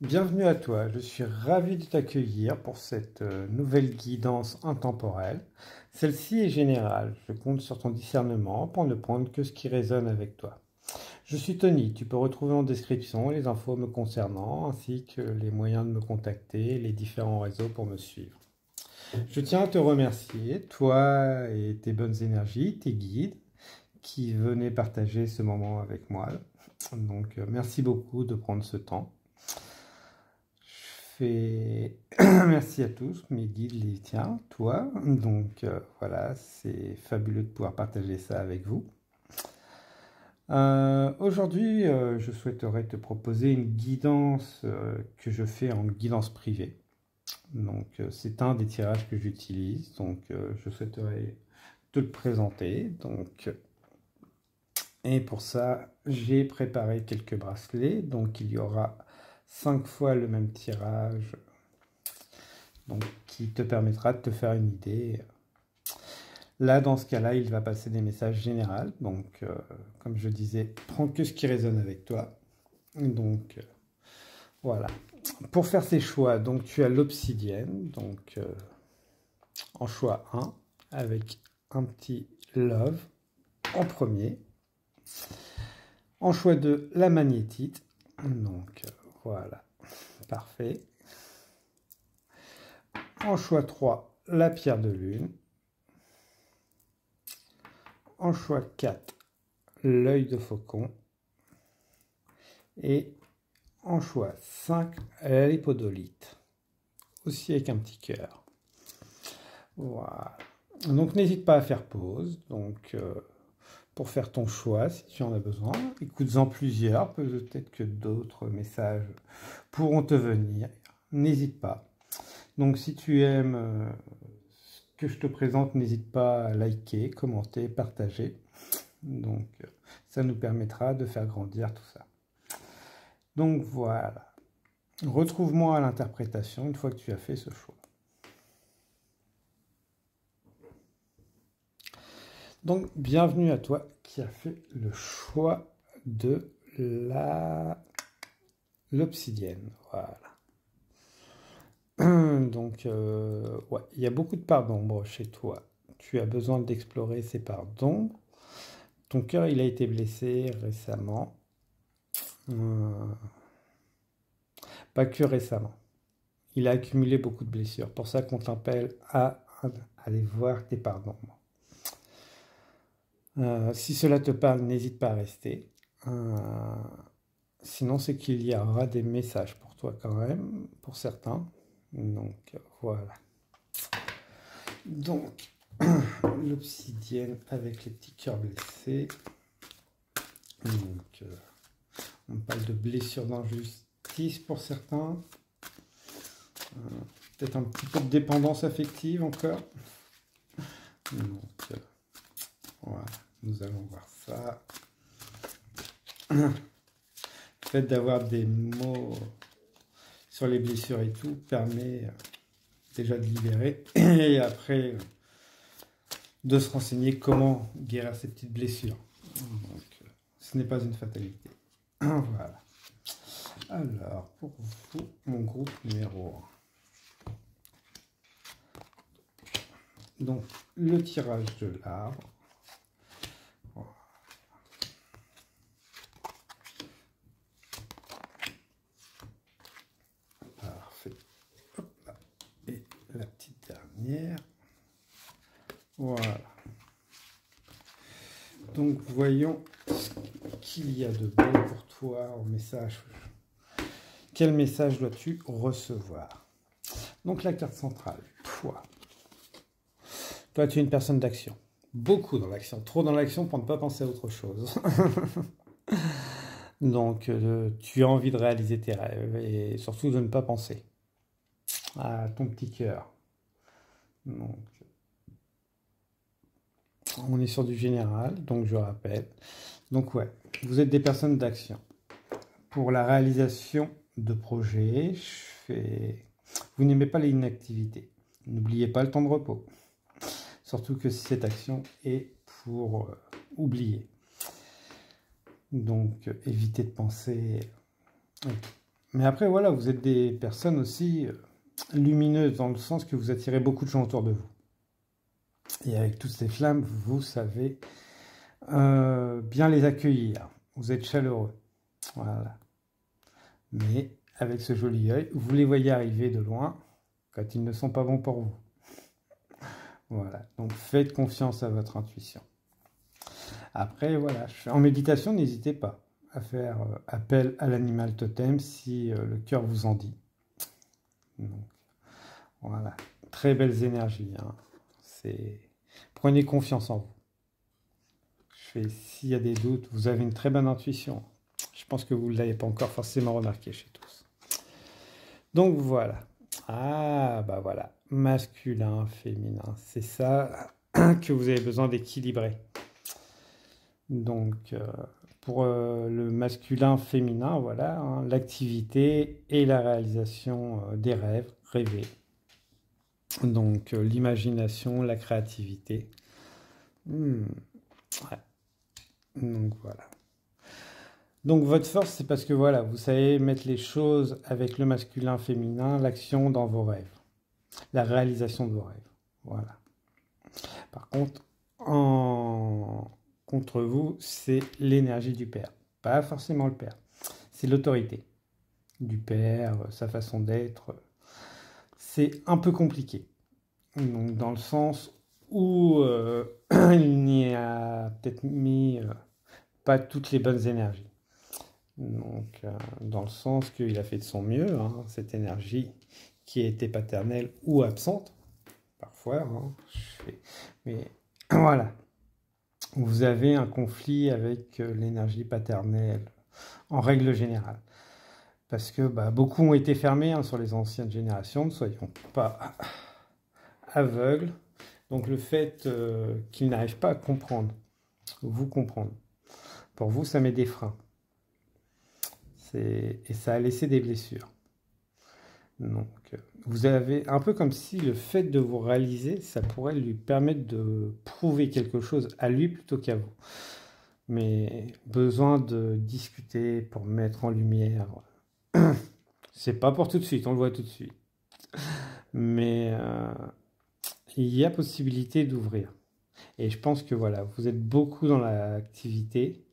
Bienvenue à toi, je suis ravi de t'accueillir pour cette nouvelle guidance intemporelle. Celle-ci est générale, je compte sur ton discernement pour ne prendre que ce qui résonne avec toi. Je suis Tony, tu peux retrouver en description les infos me concernant ainsi que les moyens de me contacter, les différents réseaux pour me suivre. Je tiens à te remercier, toi et tes bonnes énergies, tes guides qui venaient partager ce moment avec moi. Donc merci beaucoup de prendre ce temps. Merci à tous, mes guides, les tiens, toi. Donc voilà, c'est fabuleux de pouvoir partager ça avec vous. Aujourd'hui, je souhaiterais te proposer une guidance que je fais en guidance privée. Donc c'est un des tirages que j'utilise. Donc je souhaiterais te le présenter. Et pour ça, j'ai préparé quelques bracelets. Donc il y aura 5 fois le même tirage. Donc, qui te permettra de te faire une idée. Là, dans ce cas-là, il va passer des messages généraux. Donc, comme je disais, prends que ce qui résonne avec toi. Donc, voilà. Pour faire ces choix, donc tu as l'obsidienne, donc en choix 1, avec un petit love en premier. En choix 2, la magnétite. Donc, voilà. Parfait. En choix 3, la pierre de lune. En choix 4, l'œil de faucon. Et en choix 5, l'hypodolite. Aussi avec un petit cœur. Voilà. Donc n'hésite pas à faire pause. Donc pour faire ton choix, si tu en as besoin, écoute-en plusieurs. Peut-être que d'autres messages pourront te venir. N'hésite pas. Donc si tu aimes ce que je te présente, n'hésite pas à liker, commenter, partager. Donc ça nous permettra de faire grandir tout ça. Donc voilà. Retrouve-moi à l'interprétation une fois que tu as fait ce choix. Donc bienvenue à toi qui a fait le choix de l'obsidienne. Voilà. Donc ouais, il y a beaucoup de parts d'ombre chez toi. Tu as besoin d'explorer ces parts d'ombre. Ton cœur, il a été blessé récemment. Pas que récemment. Il a accumulé beaucoup de blessures. Pour ça qu'on t'appelle à aller voir tes parts d'ombre. Si cela te parle, n'hésite pas à rester. Sinon, c'est qu'il y aura des messages pour toi quand même, pour certains. Donc, voilà. Donc, l'obsidienne avec les petits cœurs blessés. Donc, on parle de blessures d'injustice pour certains. Peut-être un petit peu de dépendance affective encore. Donc, voilà, nous allons voir ça. Le fait d'avoir des mots sur les blessures et tout permet déjà de libérer et après de se renseigner comment guérir ces petites blessures. Donc, ce n'est pas une fatalité. Voilà. Alors, pour vous, mon groupe numéro 1. Donc, le tirage de l'arbre. Parfait. Hop là. Et la petite dernière. Voilà. Donc, voyons ce qu'il y a de bon pour toi en message. Quel message dois-tu recevoir? Donc, la carte centrale, toi. Toi, tu es une personne d'action. Beaucoup dans l'action. Trop dans l'action pour ne pas penser à autre chose. Donc, tu as envie de réaliser tes rêves et surtout de ne pas penser à ton petit cœur. Donc, on est sur du général, donc je rappelle. Donc, ouais, vous êtes des personnes d'action. Pour la réalisation de projets, vous n'aimez pas l'inactivité. N'oubliez pas le temps de repos. Surtout que cette action est pour oublier. Donc, évitez de penser Mais après, voilà, vous êtes des personnes aussi lumineuses, dans le sens que vous attirez beaucoup de gens autour de vous. Et avec toutes ces flammes, vous savez bien les accueillir. Vous êtes chaleureux. Voilà. Mais avec ce joli œil, vous les voyez arriver de loin quand ils ne sont pas bons pour vous. Voilà. Donc faites confiance à votre intuition. Après, voilà, en méditation, n'hésitez pas à faire appel à l'animal totem si le cœur vous en dit. Donc, voilà. Très belles énergies. Hein. Prenez confiance en vous. S'il y a des doutes, vous avez une très bonne intuition. Je pense que vous ne l'avez pas encore forcément remarqué chez tous. Donc voilà. Ah, bah voilà. Masculin, féminin. C'est ça que vous avez besoin d'équilibrer. Donc, pour le masculin, féminin, voilà, hein, l'activité et la réalisation des rêves, rêver. Donc, l'imagination, la créativité. Ouais. Donc, voilà. Donc votre force, c'est parce que voilà, vous savez mettre les choses avec le masculin, féminin, l'action dans vos rêves, la réalisation de vos rêves. Voilà. Par contre, contre vous, c'est l'énergie du père. Pas forcément le père. C'est l'autorité du père, sa façon d'être. C'est un peu compliqué. Donc dans le sens où il n'y a peut-être mis pas toutes les bonnes énergies. Donc, dans le sens qu'il a fait de son mieux, hein, cette énergie qui était paternelle ou absente, parfois. Hein, mais voilà, vous avez un conflit avec l'énergie paternelle, en règle générale. Parce que beaucoup ont été fermés hein, sur les anciennes générations, ne soyons pas aveugles. Donc le fait qu'ils n'arrivent pas à comprendre, vous comprendre, pour vous, ça met des freins. Et ça a laissé des blessures. Donc, vous avez un peu comme si le fait de vous réaliser, ça pourrait lui permettre de prouver quelque chose à lui plutôt qu'à vous. Mais besoin de discuter pour mettre en lumière. C'est pas pour tout de suite, on le voit tout de suite. Mais il y a possibilité d'ouvrir. Et je pense que voilà, vous êtes beaucoup dans l'activité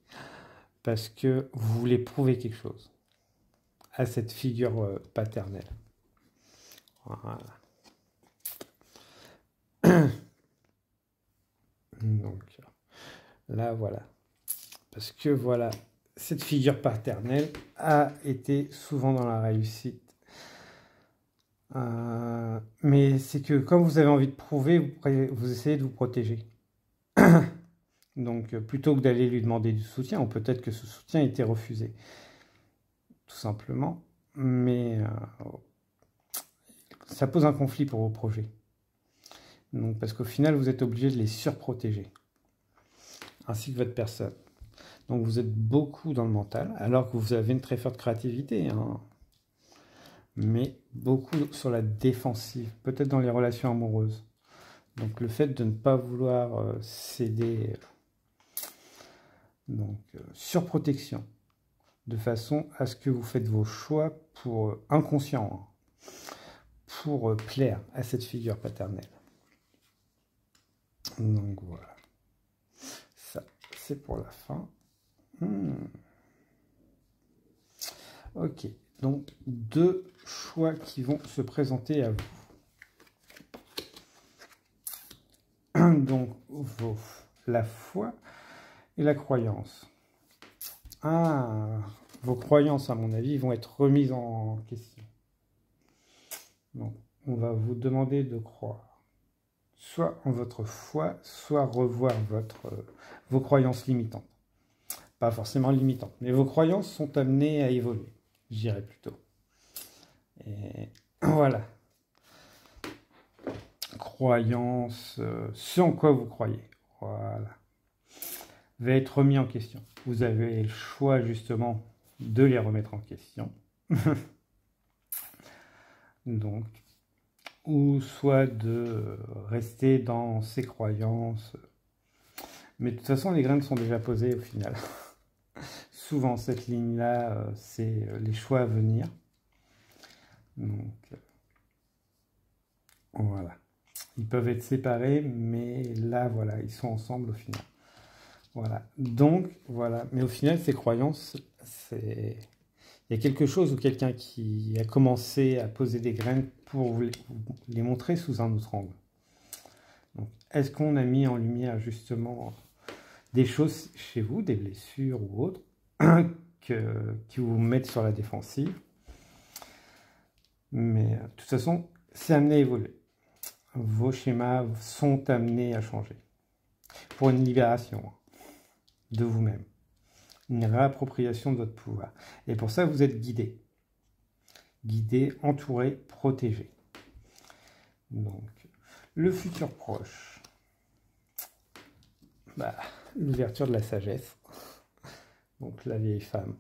parce que vous voulez prouver quelque chose à cette figure paternelle. Voilà. Donc là, voilà. Parce que voilà, cette figure paternelle a été souvent dans la réussite. Mais c'est que comme vous avez envie de prouver, vous essayez de vous protéger. Donc plutôt que d'aller lui demander du soutien, ou peut-être que ce soutien a été refusé. Tout simplement. Mais ça pose un conflit pour vos projets. Donc, parce qu'au final, vous êtes obligé de les surprotéger. Ainsi que votre personne. Donc vous êtes beaucoup dans le mental, alors que vous avez une très forte créativité. Hein. Mais beaucoup sur la défensive, peut-être dans les relations amoureuses. Donc le fait de ne pas vouloir céder. Donc surprotection. De façon à ce que vous faites vos choix pour inconscient. Hein, pour plaire à cette figure paternelle. Donc voilà. Ça, c'est pour la fin. Ok, donc 2 choix qui vont se présenter à vous. Donc la foi et la croyance. Vos croyances, à mon avis, vont être remises en question. Donc, on va vous demander de croire soit en votre foi, soit revoir vos croyances limitantes. Pas forcément limitantes, mais vos croyances sont amenées à évoluer, je dirais plutôt. Et voilà. Croyances, ce en quoi vous croyez. Voilà. Va être remis en question. Vous avez le choix justement de les remettre en question. Donc, ou soit de rester dans ses croyances. Mais de toute façon, les graines sont déjà posées au final. Souvent, cette ligne-là, c'est les choix à venir. Donc, voilà. Ils peuvent être séparés, mais là, voilà, ils sont ensemble au final. Voilà. Donc, voilà. Mais au final, ces croyances, c'est... Il y a quelque chose ou quelqu'un qui a commencé à poser des graines pour vous les montrer sous un autre angle. Est-ce qu'on a mis en lumière justement des choses chez vous, des blessures ou autres, qui vous mettent sur la défensive? Mais de toute façon, c'est amené à évoluer. Vos schémas sont amenés à changer. Pour une libération de vous-même. Une réappropriation de votre pouvoir. Et pour ça, vous êtes guidé. Guidé, entouré, protégé. Donc, le futur proche. Bah, l'ouverture de la sagesse. Donc, la vieille femme.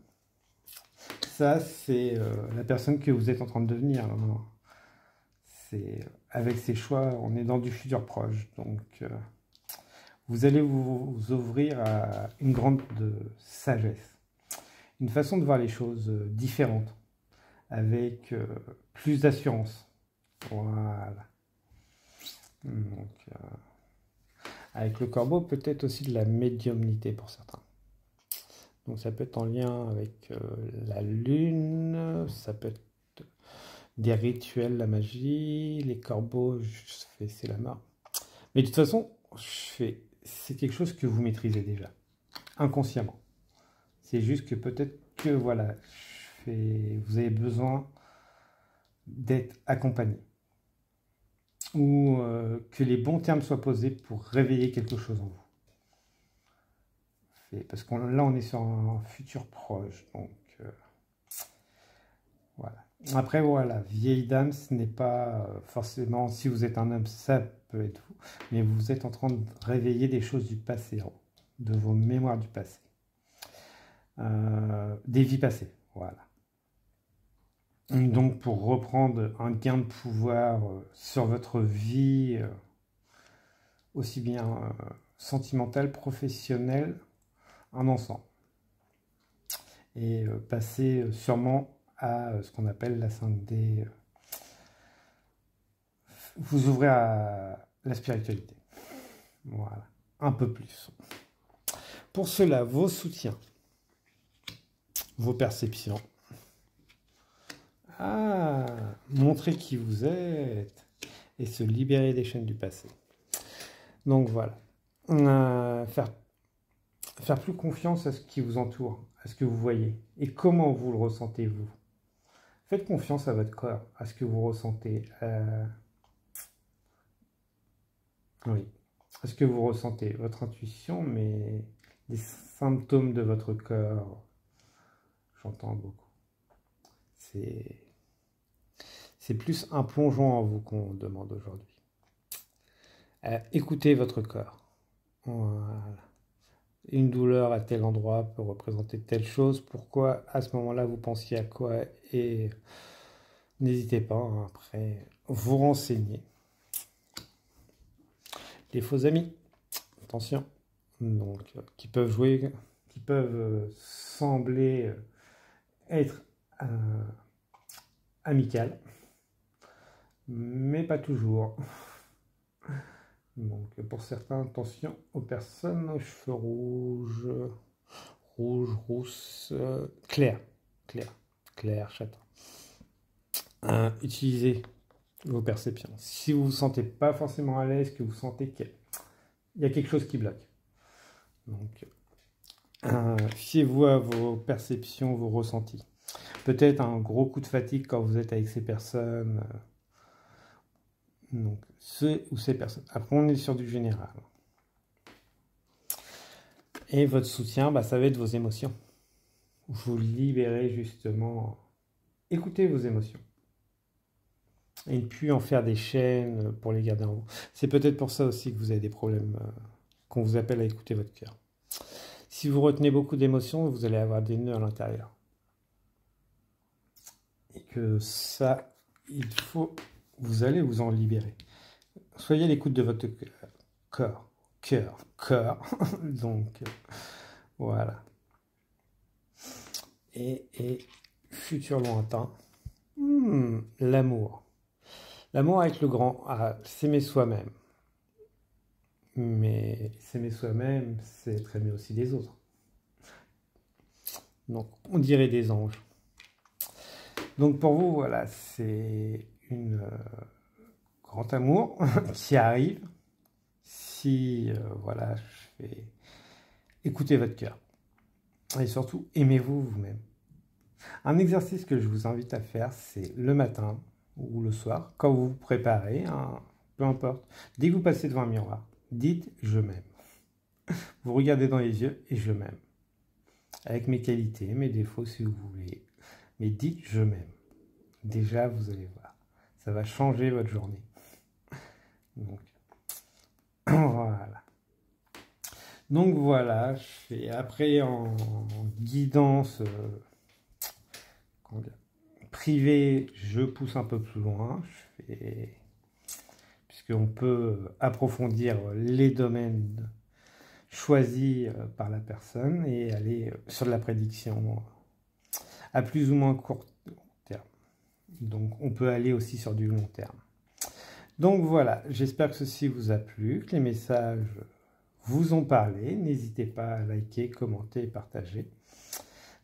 Ça, c'est la personne que vous êtes en train de devenir. C'est avec ces choix, on est dans du futur proche. Donc, vous allez vous ouvrir à une grande sagesse. Une façon de voir les choses différente. Avec plus d'assurance. Voilà. Donc, avec le corbeau, peut-être aussi de la médiumnité pour certains. Donc ça peut être en lien avec la lune, ça peut être des rituels, la magie, les corbeaux, c'est la mort. Mais de toute façon, c'est quelque chose que vous maîtrisez déjà, inconsciemment. C'est juste que peut-être que voilà, vous avez besoin d'être accompagné. Ou que les bons termes soient posés pour réveiller quelque chose en vous. Parce que là, on est sur un futur proche. Donc, voilà. Après, voilà, vieille dame, ce n'est pas forcément, si vous êtes un homme, ça peut être vous. Mais vous êtes en train de réveiller des choses du passé, de vos mémoires du passé. Des vies passées, voilà. Donc, pour reprendre un gain de pouvoir sur votre vie, aussi bien sentimentale, professionnelle, un ensemble. Et passer sûrement à ce qu'on appelle la 5D. Vous ouvrez à la spiritualité. Voilà. Un peu plus. Pour cela, vos soutiens, vos perceptions. Montrer qui vous êtes et se libérer des chaînes du passé. Donc voilà. Faire plus confiance à ce qui vous entoure, à ce que vous voyez et comment vous le ressentez vous. Faites confiance à votre corps, à ce que vous ressentez. Oui, à ce que vous ressentez, votre intuition, mais les symptômes de votre corps, j'entends beaucoup. C'est plus un plongeon en vous qu'on demande aujourd'hui. Écoutez votre corps. Voilà. Une douleur à tel endroit peut représenter telle chose. Pourquoi à ce moment-là vous pensiez à quoi? Et n'hésitez pas après vous renseigner. Les faux amis, attention, donc qui peuvent jouer, qui peuvent sembler être amicales, mais pas toujours. Donc pour certains, attention aux personnes aux cheveux rouges, rousses, clair, châtain. Utilisez vos perceptions. Si vous ne vous sentez pas forcément à l'aise, que vous sentez qu'il y a quelque chose qui bloque. Donc, fiez-vous à vos perceptions, vos ressentis. Peut-être un gros coup de fatigue quand vous êtes avec ces personnes. Donc, ceux ou ces personnes. Après, on est sur du général. Et votre soutien, ça va être vos émotions. Vous libérez justement. Écoutez vos émotions. Et ne plus en faire des chaînes pour les garder en vous. C'est peut-être pour ça aussi que vous avez des problèmes, qu'on vous appelle à écouter votre cœur. Si vous retenez beaucoup d'émotions, vous allez avoir des nœuds à l'intérieur. Et que ça, vous allez vous en libérer. Soyez à l'écoute de votre cœur. Donc, voilà. Et futur lointain. L'amour. L'amour avec le grand A, s'aimer soi-même. Mais s'aimer soi-même, c'est être aimé aussi des autres. Donc, on dirait des anges. Donc, pour vous, voilà, c'est une grand amour qui arrive si, voilà, je fais écouter votre cœur. Et surtout, aimez-vous vous-même. Un exercice que je vous invite à faire, c'est le matin ou le soir, quand vous vous préparez, hein, peu importe. Dès que vous passez devant un miroir, dites « je m'aime ». Vous regardez dans les yeux et je m'aime. Avec mes qualités, mes défauts si vous voulez. Mais dites « je m'aime ». Déjà, vous allez voir. Ça va changer votre journée. Donc, voilà. Donc voilà, je fais après en guidance privée, je pousse un peu plus loin. Puisqu'on peut approfondir les domaines choisis par la personne et aller sur de la prédiction à plus ou moins court terme. Donc on peut aller aussi sur du long terme. Donc voilà, j'espère que ceci vous a plu, que les messages vous ont parlé. N'hésitez pas à liker, commenter et partager.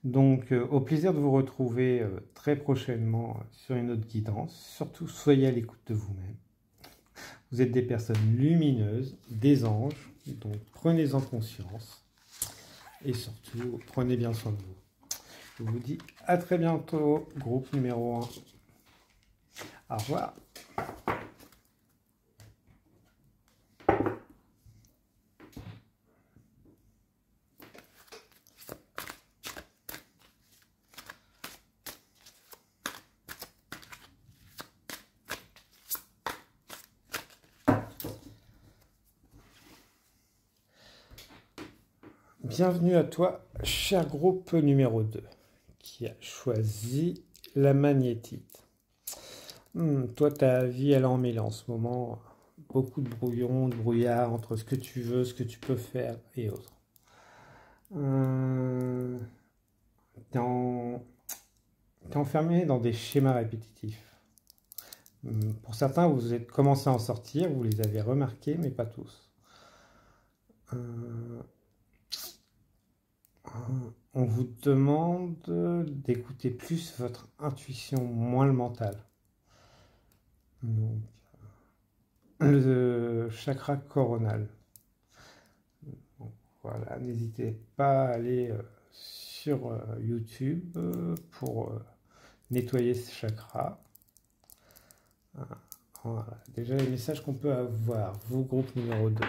Donc au plaisir de vous retrouver très prochainement sur une autre guidance. Surtout, soyez à l'écoute de vous-même. Vous êtes des personnes lumineuses, des anges, donc prenez-en conscience. Et surtout, prenez bien soin de vous. Je vous dis à très bientôt, groupe numéro 1. Au revoir. Bienvenue à toi, cher groupe numéro 2, qui a choisi la magnétite. Toi, ta vie, elle est emmêlée en ce moment. Beaucoup de brouillons, de brouillard entre ce que tu veux, ce que tu peux faire et autres. T'es enfermé dans des schémas répétitifs. Pour certains, vous êtes commencé à en sortir, vous les avez remarqués, mais pas tous. On vous demande d'écouter plus votre intuition, moins le mental. Donc, le chakra coronal. Donc, voilà, n'hésitez pas à aller sur YouTube pour nettoyer ce chakra. Voilà, déjà les messages qu'on peut avoir, vous, groupe numéro 2.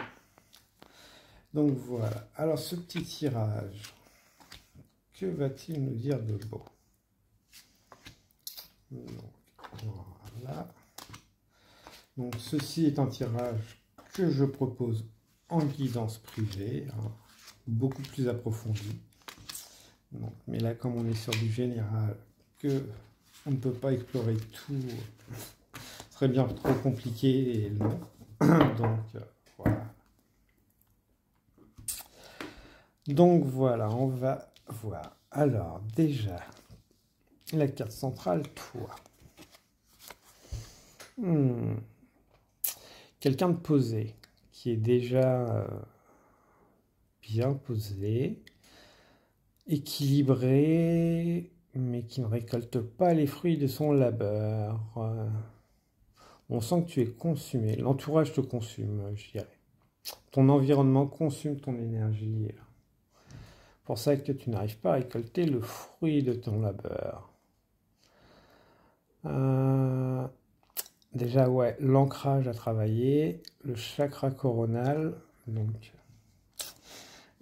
Donc voilà, alors ce petit tirage, que va-t-il nous dire de beau? Donc, voilà. Donc ceci est un tirage que je propose en guidance privée, hein, beaucoup plus approfondi. Donc, mais là, comme on est sur du général, que on ne peut pas explorer tout, ce serait bien trop compliqué et long. Donc voilà. Donc voilà, on va voir. Alors déjà, la carte centrale, toi. Quelqu'un de posé, qui est déjà bien posé, équilibré, mais qui ne récolte pas les fruits de son labeur. On sent que tu es consumé, l'entourage te consume, je dirais. Ton environnement consume ton énergie. Pour ça que tu n'arrives pas à récolter le fruit de ton labeur. Déjà, ouais, l'ancrage à travailler, le chakra coronal, donc,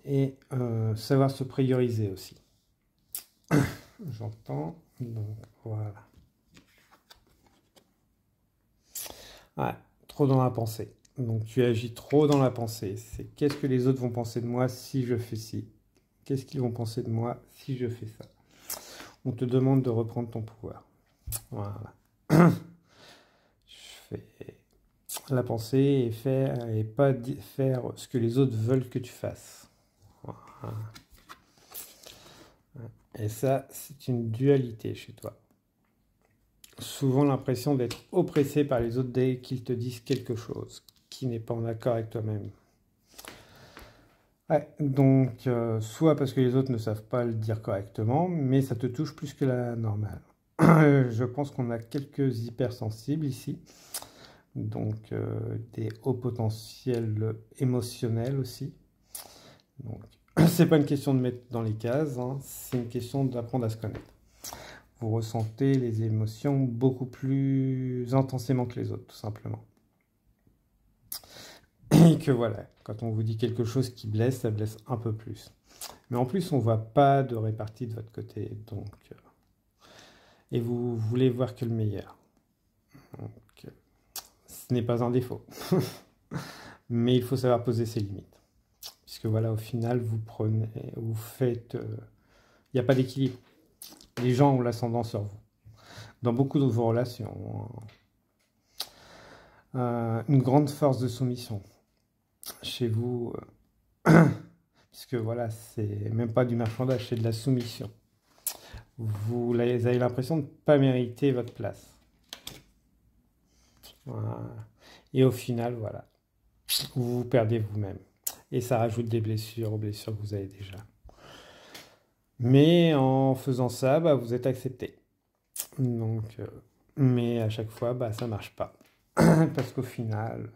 et savoir se prioriser aussi. J'entends, donc voilà. Ouais, trop dans la pensée. Donc tu agis trop dans la pensée. C'est qu'est-ce que les autres vont penser de moi si je fais ci? Qu'est-ce qu'ils vont penser de moi si je fais ça? On te demande de reprendre ton pouvoir. Voilà. Je fais la pensée et pas faire ce que les autres veulent que tu fasses. Voilà. Et ça, c'est une dualité chez toi. souvent l'impression d'être oppressé par les autres dès qu'ils te disent quelque chose qui n'est pas en accord avec toi-même. Ouais, donc, soit parce que les autres ne savent pas le dire correctement, mais ça te touche plus que la normale. Je pense qu'on a quelques hypersensibles ici, donc des hauts potentiels émotionnels aussi. Donc, c'est pas une question de mettre dans les cases, hein, c'est une question d'apprendre à se connaître. Vous ressentez les émotions beaucoup plus intensément que les autres, tout simplement. Et que voilà, quand on vous dit quelque chose qui blesse, ça blesse un peu plus. Mais en plus, on ne voit pas de répartie de votre côté, donc... et vous voulez voir que le meilleur. Donc, ce n'est pas un défaut. Mais il faut savoir poser ses limites. Puisque voilà, au final, vous faites... il n'y a pas d'équilibre. Les gens ont l'ascendant sur vous. Dans beaucoup de vos relations, une grande force de soumission. Chez vous, puisque voilà, c'est même pas du marchandage, c'est de la soumission. Vous avez l'impression de ne pas mériter votre place. Voilà. Et au final, voilà, vous vous perdez vous-même. Et ça rajoute des blessures aux blessures que vous avez déjà. Mais en faisant ça, bah, vous êtes accepté. Donc, mais à chaque fois, bah, ça marche pas. Parce qu'au final,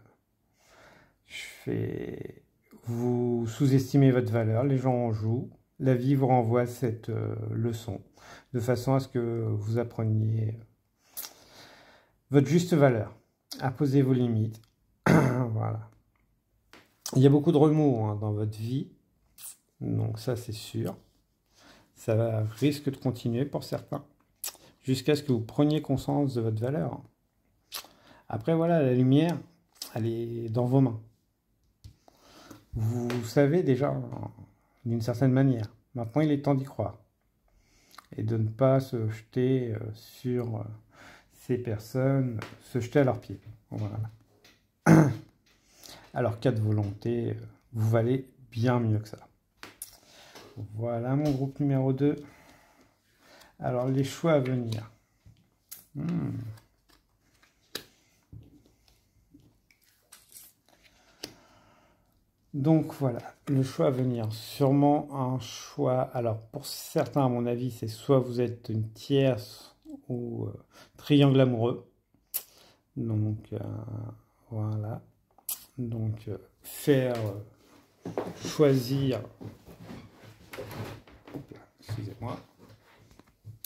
vous sous-estimez votre valeur, les gens en jouent, la vie vous renvoie cette leçon, de façon à ce que vous appreniez votre juste valeur, à poser vos limites. Voilà. Il y a beaucoup de remous hein, dans votre vie, donc ça c'est sûr. Ça risque de continuer pour certains, jusqu'à ce que vous preniez conscience de votre valeur. Après voilà, la lumière, elle est dans vos mains. Vous savez déjà, d'une certaine manière. Maintenant, il est temps d'y croire. Et de ne pas se jeter sur ces personnes, se jeter à leurs pieds. Voilà. Alors, cas de volonté, vous valez bien mieux que ça. Voilà mon groupe numéro 2. Alors, les choix à venir. Donc voilà, le choix à venir. Sûrement un choix. Alors pour certains, à mon avis, c'est soit vous êtes une tierce ou triangle amoureux. Donc voilà. Donc faire choisir. Excusez-moi.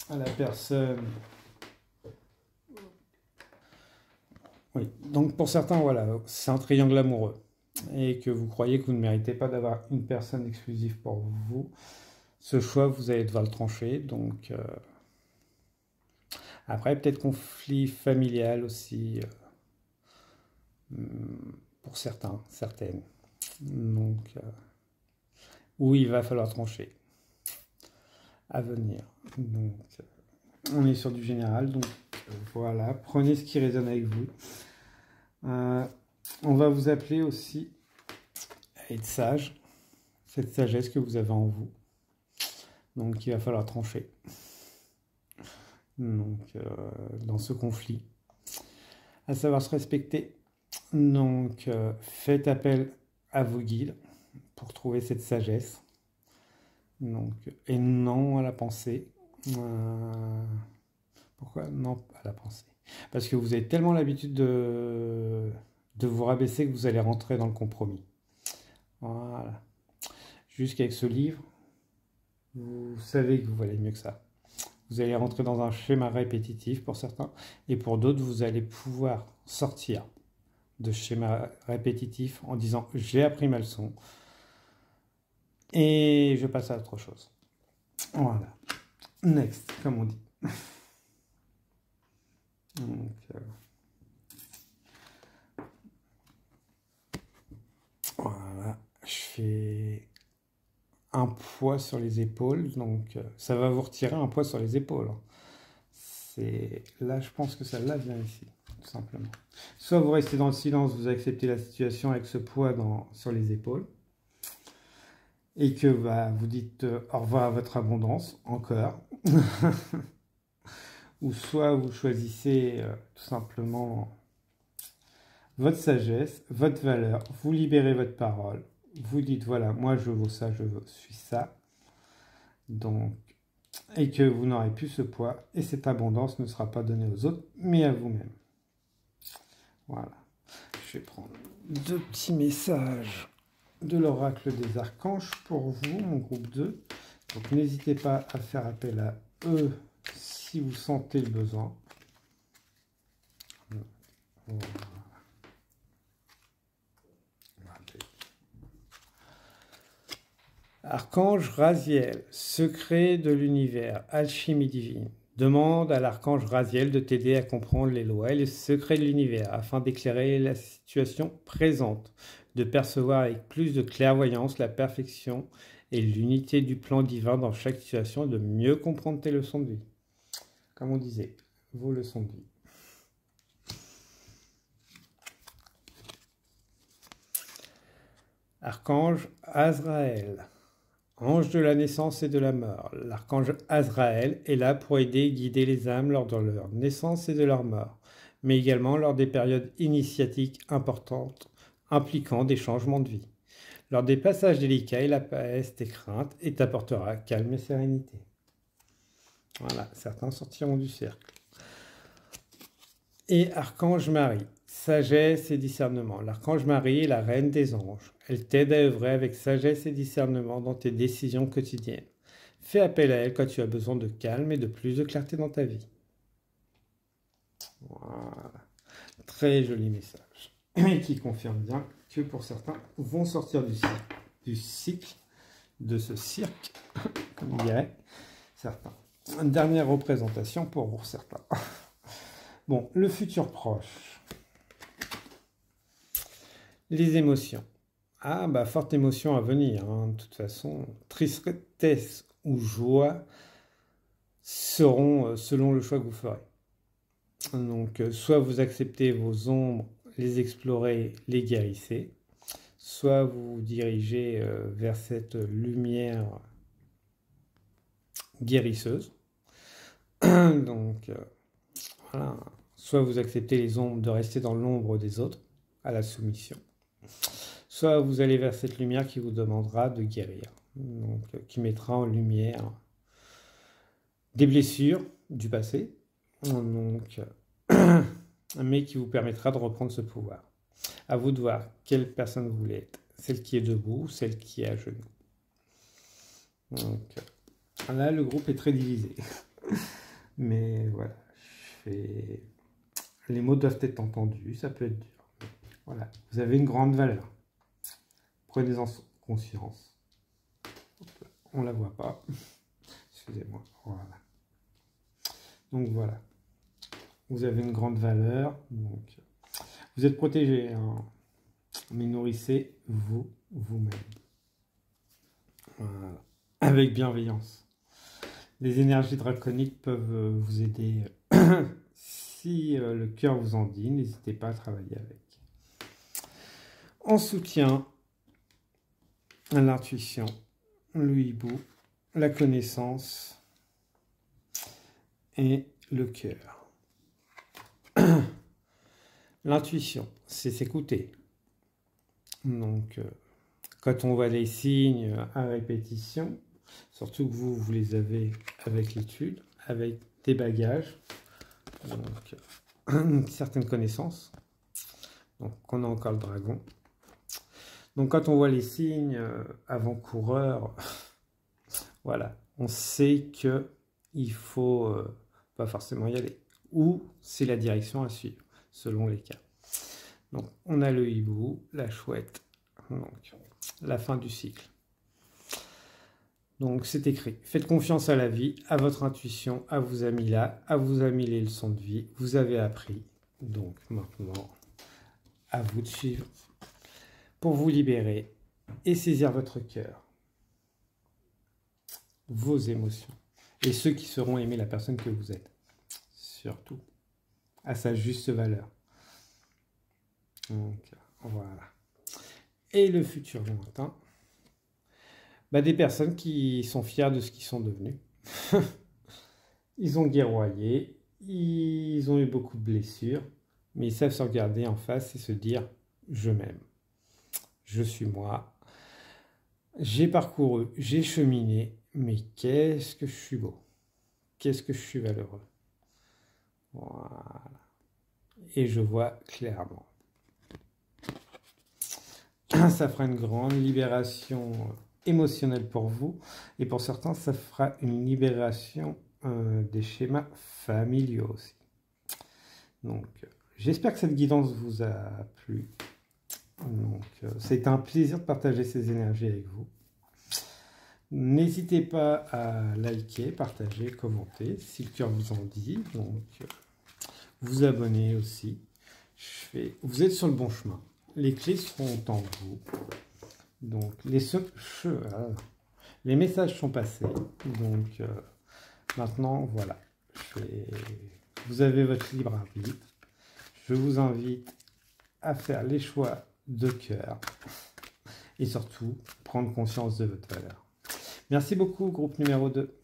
À la personne. Oui. Donc pour certains, voilà, c'est un triangle amoureux. Et que vous croyez que vous ne méritez pas d'avoir une personne exclusive pour vous, ce choix, vous allez devoir le trancher. Donc, après, peut-être conflit familial aussi, pour certains, certaines. Donc, où il va falloir trancher à venir. Donc, on est sur du général. Donc, voilà, prenez ce qui résonne avec vous. On va vous appeler aussi à être sage, cette sagesse que vous avez en vous. Donc il va falloir trancher. Donc dans ce conflit, à savoir se respecter. Donc faites appel à vos guides pour trouver cette sagesse. Donc et non à la pensée. Pourquoi non à la pensée? Parce que vous avez tellement l'habitude de vous rabaisser que vous allez rentrer dans le compromis. Voilà. Jusqu'avec ce livre, vous savez que vous valez mieux que ça. Vous allez rentrer dans un schéma répétitif pour certains, et pour d'autres, vous allez pouvoir sortir de ce schéma répétitif en disant « j'ai appris ma leçon et je passe à autre chose ». Voilà. Next, comme on dit. Donc, voilà, je fais un poids sur les épaules, donc ça va vous retirer un poids sur les épaules. Là, je pense que celle-là vient ici, tout simplement. Soit vous restez dans le silence, vous acceptez la situation avec ce poids sur les épaules, et que vous dites au revoir à votre abondance, encore. ou soit vous choisissez tout simplement votre sagesse, votre valeur, vous libérez votre parole, vous dites voilà, moi je vaux ça, je suis ça, donc, et que vous n'aurez plus ce poids, et cette abondance ne sera pas donnée aux autres, mais à vous-même. Voilà. Je vais prendre 2 petits messages de l'oracle des archanges pour vous, mon groupe 2. Donc n'hésitez pas à faire appel à eux si vous sentez le besoin. Voilà. Archange Raziel, secret de l'univers, alchimie divine. Demande à l'archange Raziel de t'aider à comprendre les lois et les secrets de l'univers afin d'éclairer la situation présente, de percevoir avec plus de clairvoyance la perfection et l'unité du plan divin dans chaque situation et de mieux comprendre tes leçons de vie. Comme on disait, vos leçons de vie. Archange Azraël. Ange de la naissance et de la mort, l'archange Azraël est là pour aider et guider les âmes lors de leur naissance et de leur mort, mais également lors des périodes initiatiques importantes impliquant des changements de vie. Lors des passages délicats, il apaise tes craintes et t'apportera calme et sérénité. Voilà, certains sortiront du cercle. Et Archange Marie, sagesse et discernement. L'archange Marie est la reine des anges. Elle t'aide à œuvrer avec sagesse et discernement dans tes décisions quotidiennes. Fais appel à elle quand tu as besoin de calme et de plus de clarté dans ta vie. Voilà. Très joli message. Et qui confirme bien que pour certains vont sortir du cycle, de ce cirque, comme on dirait certains. Une dernière représentation pour certains. Bon, le futur proche. Les émotions. Ah, bah, forte émotion à venir. Hein. De toute façon, tristesse ou joie seront selon le choix que vous ferez. Donc, soit vous acceptez vos ombres, les explorez, les guérissez, soit vous vous dirigez vers cette lumière guérisseuse. Donc, voilà. Soit vous acceptez les ombres de rester dans l'ombre des autres, à la soumission. Soit vous allez vers cette lumière qui vous demandera de guérir, donc qui mettra en lumière des blessures du passé, donc, mais qui vous permettra de reprendre ce pouvoir. À vous de voir quelle personne vous voulez être, celle qui est debout ou celle qui est à genoux. Donc là, le groupe est très divisé, mais voilà, les mots doivent être entendus, ça peut être dur. Voilà, vous avez une grande valeur. Prenez-en conscience. On ne la voit pas. Excusez-moi. Voilà. Donc voilà. Vous avez une grande valeur. Donc, vous êtes protégé. Hein, mais nourrissez vous-même. Voilà. Avec bienveillance. Les énergies draconiques peuvent vous aider. Si le cœur vous en dit, n'hésitez pas à travailler avec. En soutien à l'intuition, le hibou, la connaissance et le cœur. L'intuition, c'est s'écouter. Donc, quand on voit les signes à répétition, surtout que vous les avez avec l'étude, avec des bagages, donc une certaine connaissance. Donc, on a encore le dragon. Donc, quand on voit les signes avant-coureurs, voilà, on sait qu'il faut pas forcément y aller. Ou c'est la direction à suivre, selon les cas. Donc, on a le hibou, la chouette, donc la fin du cycle. Donc, c'est écrit. Faites confiance à la vie, à votre intuition, à vos amis là, à vos amis les leçons de vie. Vous avez appris. Donc, maintenant, à vous de suivre pour vous libérer et saisir votre cœur, vos émotions et ceux qui seront aimer la personne que vous êtes, surtout, à sa juste valeur. Donc, voilà. Et le futur lointain, bah, des personnes qui sont fiers de ce qu'ils sont devenus. Ils ont guerroyé, ils ont eu beaucoup de blessures, mais ils savent se regarder en face et se dire, je m'aime, je suis moi, j'ai parcouru, j'ai cheminé, mais qu'est-ce que je suis beau, qu'est-ce que je suis valeureux. Voilà. Et je vois clairement. Ça fera une grande libération émotionnelle pour vous, et pour certains, ça fera une libération des schémas familiaux aussi. Donc, j'espère que cette guidance vous a plu. Donc, c'est un plaisir de partager ces énergies avec vous. N'hésitez pas à liker, partager, commenter, si le cœur vous en dit. Donc, vous abonner aussi. Vous êtes sur le bon chemin. Les clés seront en vous. Donc, les messages sont passés. Donc, maintenant, voilà. Vous avez votre libre arbitre. Je vous invite à faire les choix de cœur et surtout prendre conscience de votre valeur. Merci beaucoup, groupe numéro 2.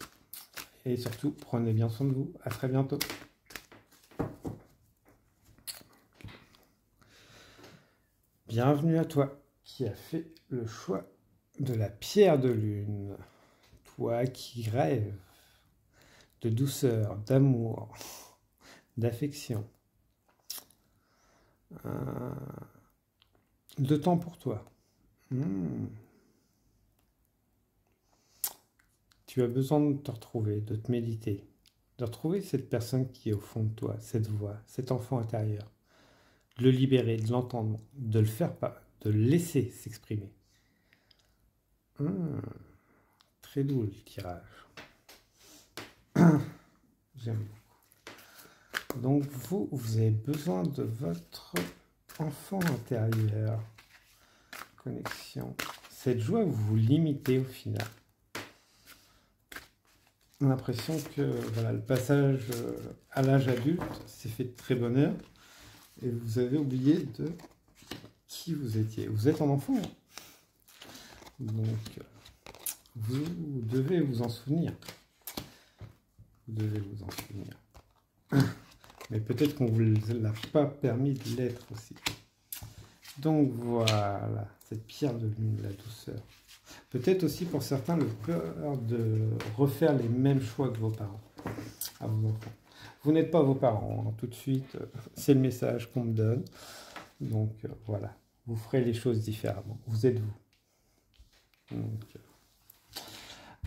Et surtout, prenez bien soin de vous. À très bientôt. Bienvenue à toi qui as fait le choix de la pierre de lune. Toi qui rêves de douceur, d'amour, d'affection. De temps pour toi. Tu as besoin de te retrouver, de te méditer, de retrouver cette personne qui est au fond de toi, cette voix, cet enfant intérieur, de le libérer, de l'entendre, de le faire pas, de le laisser s'exprimer. Très doux le tirage. J'aime beaucoup. Donc vous avez besoin de votre enfant intérieur. Connexion. Cette joie, vous vous limitez au final. L'impression que voilà, le passage à l'âge adulte s'est fait de très bonne heure et vous avez oublié de qui vous étiez. Vous êtes un enfant. Donc, vous devez vous en souvenir. Vous devez vous en souvenir. Mais peut-être qu'on ne vous l'a pas permis de l'être aussi. Donc voilà, cette pierre de lune, la douceur. Peut-être aussi pour certains le peur de refaire les mêmes choix que vos parents, à vos enfants. Vous n'êtes pas vos parents, hein, tout de suite, c'est le message qu'on me donne. Donc voilà, vous ferez les choses différemment. Vous êtes vous. Donc,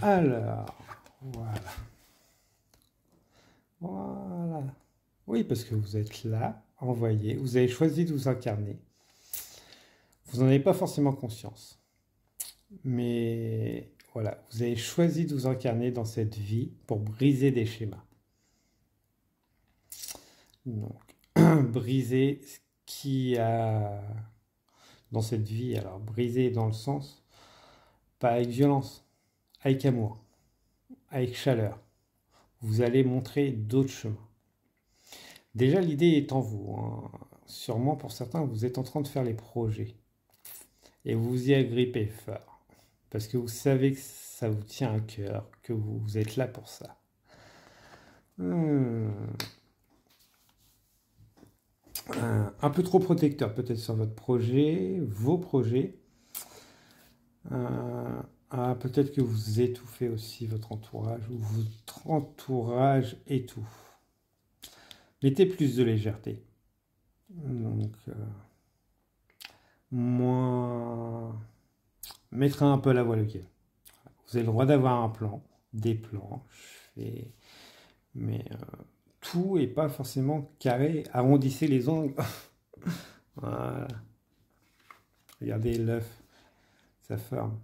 alors, voilà. Voilà. Oui, parce que vous êtes là, envoyé, vous avez choisi de vous incarner. Vous n'en avez pas forcément conscience. Mais voilà, vous avez choisi de vous incarner dans cette vie pour briser des schémas. Donc, briser ce qui a dans cette vie, alors briser dans le sens, pas avec violence, avec amour, avec chaleur. Vous allez montrer d'autres chemins. Déjà, l'idée est en vous. Hein. Sûrement pour certains, vous êtes en train de faire les projets. Et vous y agrippez fort. Parce que vous savez que ça vous tient à cœur, que vous êtes là pour ça. Un peu trop protecteur peut-être sur votre projet, vos projets. Peut-être que vous étouffez aussi votre entourage, ou votre entourage étouffe. Mettez plus de légèreté. Donc, mettre un peu la voile au pied. Vous avez le droit d'avoir un plan, des plans, mais tout n'est pas forcément carré. Arrondissez les angles. Voilà. Regardez l'œuf, sa forme.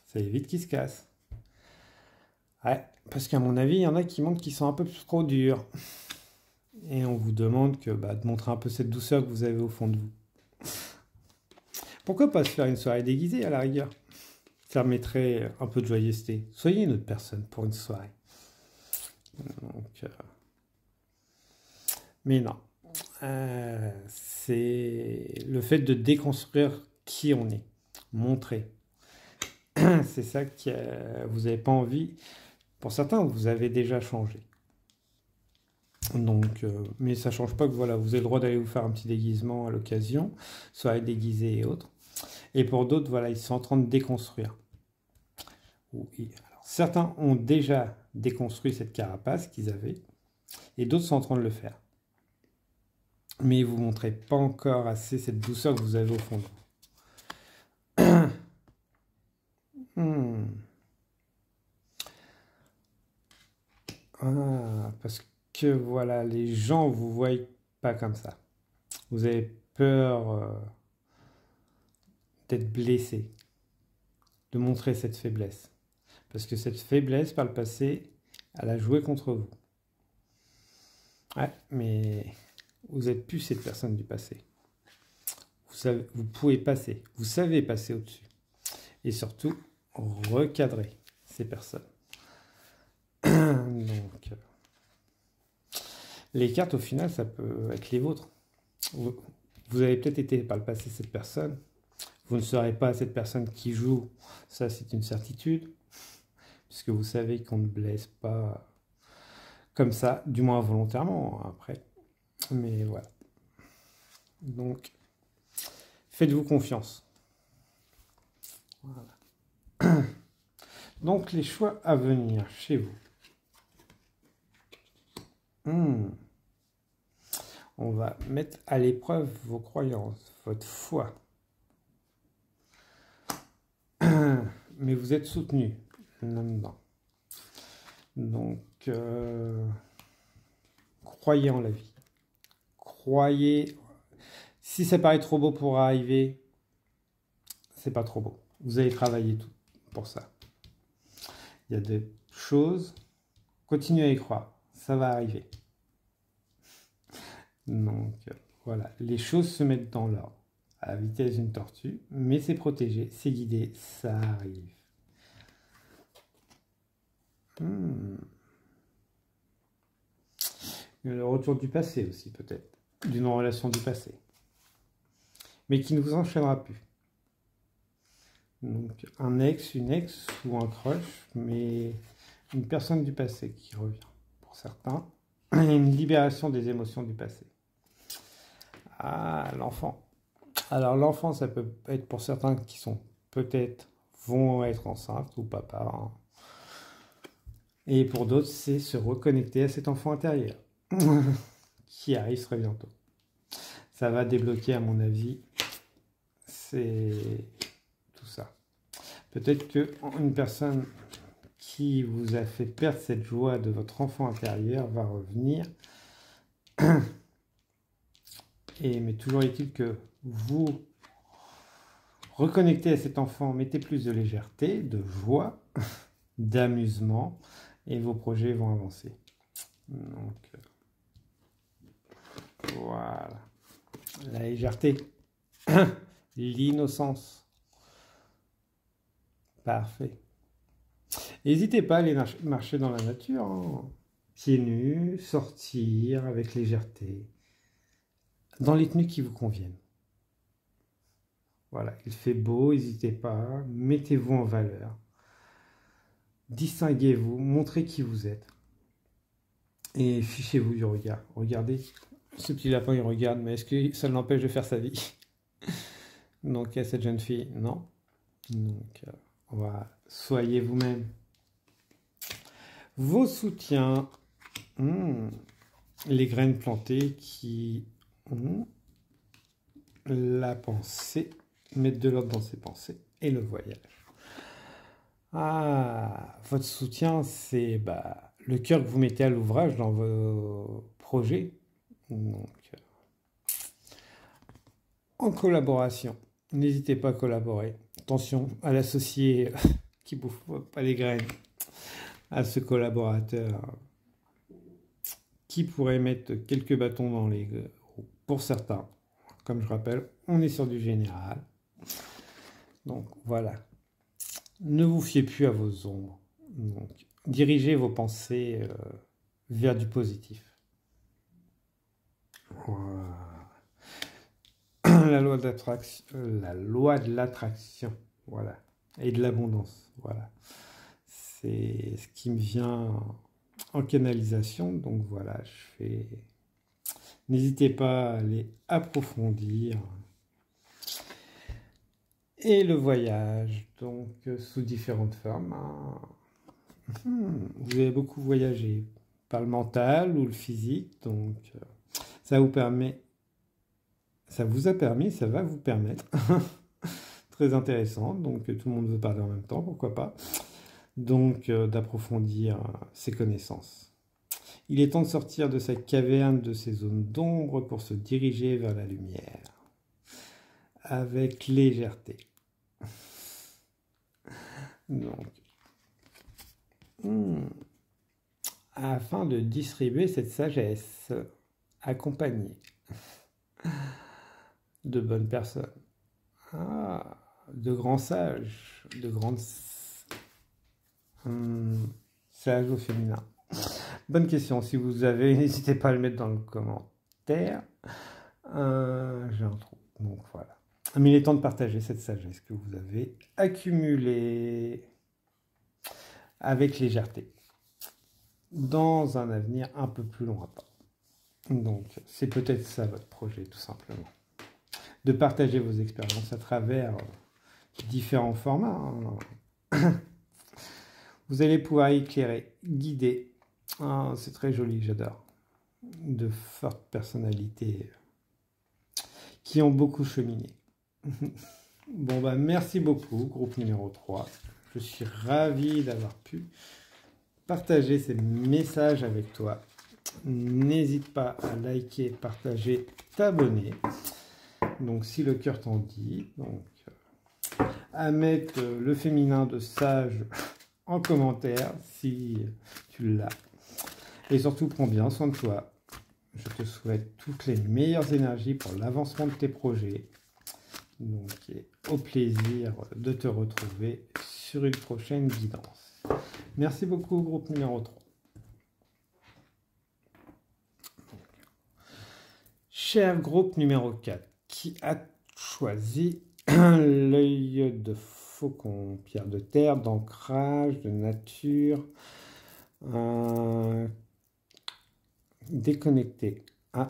Ça évite qu'il se casse. Ouais, parce qu'à mon avis, il y en a qui montrent qu'ils sont un peu trop durs. Et on vous demande de montrer un peu cette douceur que vous avez au fond de vous. Pourquoi pas se faire une soirée déguisée à la rigueur? Ça mettrait un peu de joyeuseté. Soyez une autre personne pour une soirée. Donc, mais non. C'est le fait de déconstruire qui on est. Montrer. C'est ça que vous n'avez pas envie. Pour certains, vous avez déjà changé. Donc, mais ça change pas que voilà, vous avez le droit d'aller vous faire un petit déguisement à l'occasion, soit déguisé et autres. Et pour d'autres, voilà, ils sont en train de déconstruire. Oui. Alors, certains ont déjà déconstruit cette carapace qu'ils avaient, et d'autres sont en train de le faire. Mais ils ne vous montrez pas encore assez cette douceur que vous avez au fond de vous. Parce que voilà, les gens ne vous voient pas comme ça. Vous avez peur d'être blessé, de montrer cette faiblesse. Parce que cette faiblesse, par le passé, elle a joué contre vous. Ouais, mais vous n'êtes plus cette personne du passé. Vous pouvez passer, vous savez passer au-dessus. Et surtout, recadrer ces personnes. Donc, les cartes, au final, ça peut être les vôtres. Vous avez peut-être été par le passé cette personne. Vous ne serez pas cette personne qui joue. Ça, c'est une certitude. Puisque vous savez qu'on ne blesse pas comme ça, du moins volontairement, après. Mais voilà. Donc, faites-vous confiance. Voilà. Donc, les choix à venir chez vous. On va mettre à l'épreuve vos croyances, votre foi. Mais vous êtes soutenu là-dedans. Donc, croyez en la vie. Croyez. Si ça paraît trop beau pour arriver, c'est pas trop beau. Vous allez travailler tout pour ça. Il y a des choses. Continuez à y croire. Ça va arriver. Donc, voilà. Les choses se mettent dans l'ordre. À la vitesse d'une tortue. Mais c'est protégé, c'est guidé. Ça arrive. Le retour du passé aussi, peut-être. D'une relation du passé. Mais qui ne vous enchaînera plus. Donc, un ex, une ex ou un crush, mais une personne du passé qui revient, pour certains. Et une libération des émotions du passé. Ah, l'enfant. Alors, l'enfant, ça peut être pour certains qui sont peut-être vont être enceintes ou papa. Hein. Et pour d'autres, c'est se reconnecter à cet enfant intérieur qui arrive très bientôt. Ça va débloquer, à mon avis, c'est tout ça. Peut-être qu'une personne qui vous a fait perdre cette joie de votre enfant intérieur va revenir. Mais toujours est-il que vous reconnectez à cet enfant, mettez plus de légèreté, de joie, d'amusement, et vos projets vont avancer. Donc, voilà. La légèreté, l'innocence. Parfait. N'hésitez pas à aller marcher dans la nature, hein. Pieds nus, sortir avec légèreté, dans les tenues qui vous conviennent. Voilà, il fait beau, n'hésitez pas, mettez-vous en valeur, distinguez-vous, montrez qui vous êtes, et fichez-vous du regard. Regardez, ce petit lapin il regarde, mais est-ce que ça l'empêche de faire sa vie? Donc à cette jeune fille, non. Donc voilà, soyez vous-même. Vos soutiens, les graines plantées qui ont la pensée, mettre de l'ordre dans ses pensées et le voyage. Ah, votre soutien, c'est le cœur que vous mettez à l'ouvrage dans vos projets. Donc, en collaboration, n'hésitez pas à collaborer. Attention à l'associé qui bouffe pas les graines, à ce collaborateur qui pourrait mettre quelques bâtons dans les roues pour certains. Comme je rappelle, on est sur du général. Donc voilà. Ne vous fiez plus à vos ombres. Donc, dirigez vos pensées vers du positif. Voilà. La loi de l'attraction, voilà, et de l'abondance, voilà. C'est ce qui me vient en canalisation. Donc voilà, je fais... N'hésitez pas à aller approfondir. Et le voyage, donc sous différentes formes. Vous avez beaucoup voyagé, par le mental ou le physique, donc ça vous permet, ça vous a permis, ça va vous permettre, très intéressant, donc tout le monde veut parler en même temps, pourquoi pas, donc d'approfondir ses connaissances. Il est temps de sortir de sa caverne, de ses zones d'ombre pour se diriger vers la lumière, avec légèreté. Donc, afin de distribuer cette sagesse accompagnée de bonnes personnes, de grands sages, de grandes sages au féminin. Bonne question, si vous avez, n'hésitez pas à le mettre dans le commentaire. J'ai un trou, donc voilà. Mais il est temps de partager cette sagesse que vous avez accumulée avec légèreté dans un avenir un peu plus lointain. Donc, c'est peut-être ça votre projet, tout simplement. De partager vos expériences à travers différents formats. Vous allez pouvoir éclairer, guider. C'est très joli, j'adore. De fortes personnalités qui ont beaucoup cheminé. Bon, bah, merci beaucoup, groupe numéro 3. Je suis ravi d'avoir pu partager ces messages avec toi. N'hésite pas à liker, partager, t'abonner. Donc, si le cœur t'en dit. Donc, à mettre le féminin de sage en commentaire si tu l'as. Et surtout, prends bien soin de toi. Je te souhaite toutes les meilleures énergies pour l'avancement de tes projets. Donc, au plaisir de te retrouver sur une prochaine guidance. Merci beaucoup, groupe numéro 3. Cher groupe numéro 4, qui a choisi l'œil de faucon, pierre de terre, d'ancrage, de nature, déconnecté.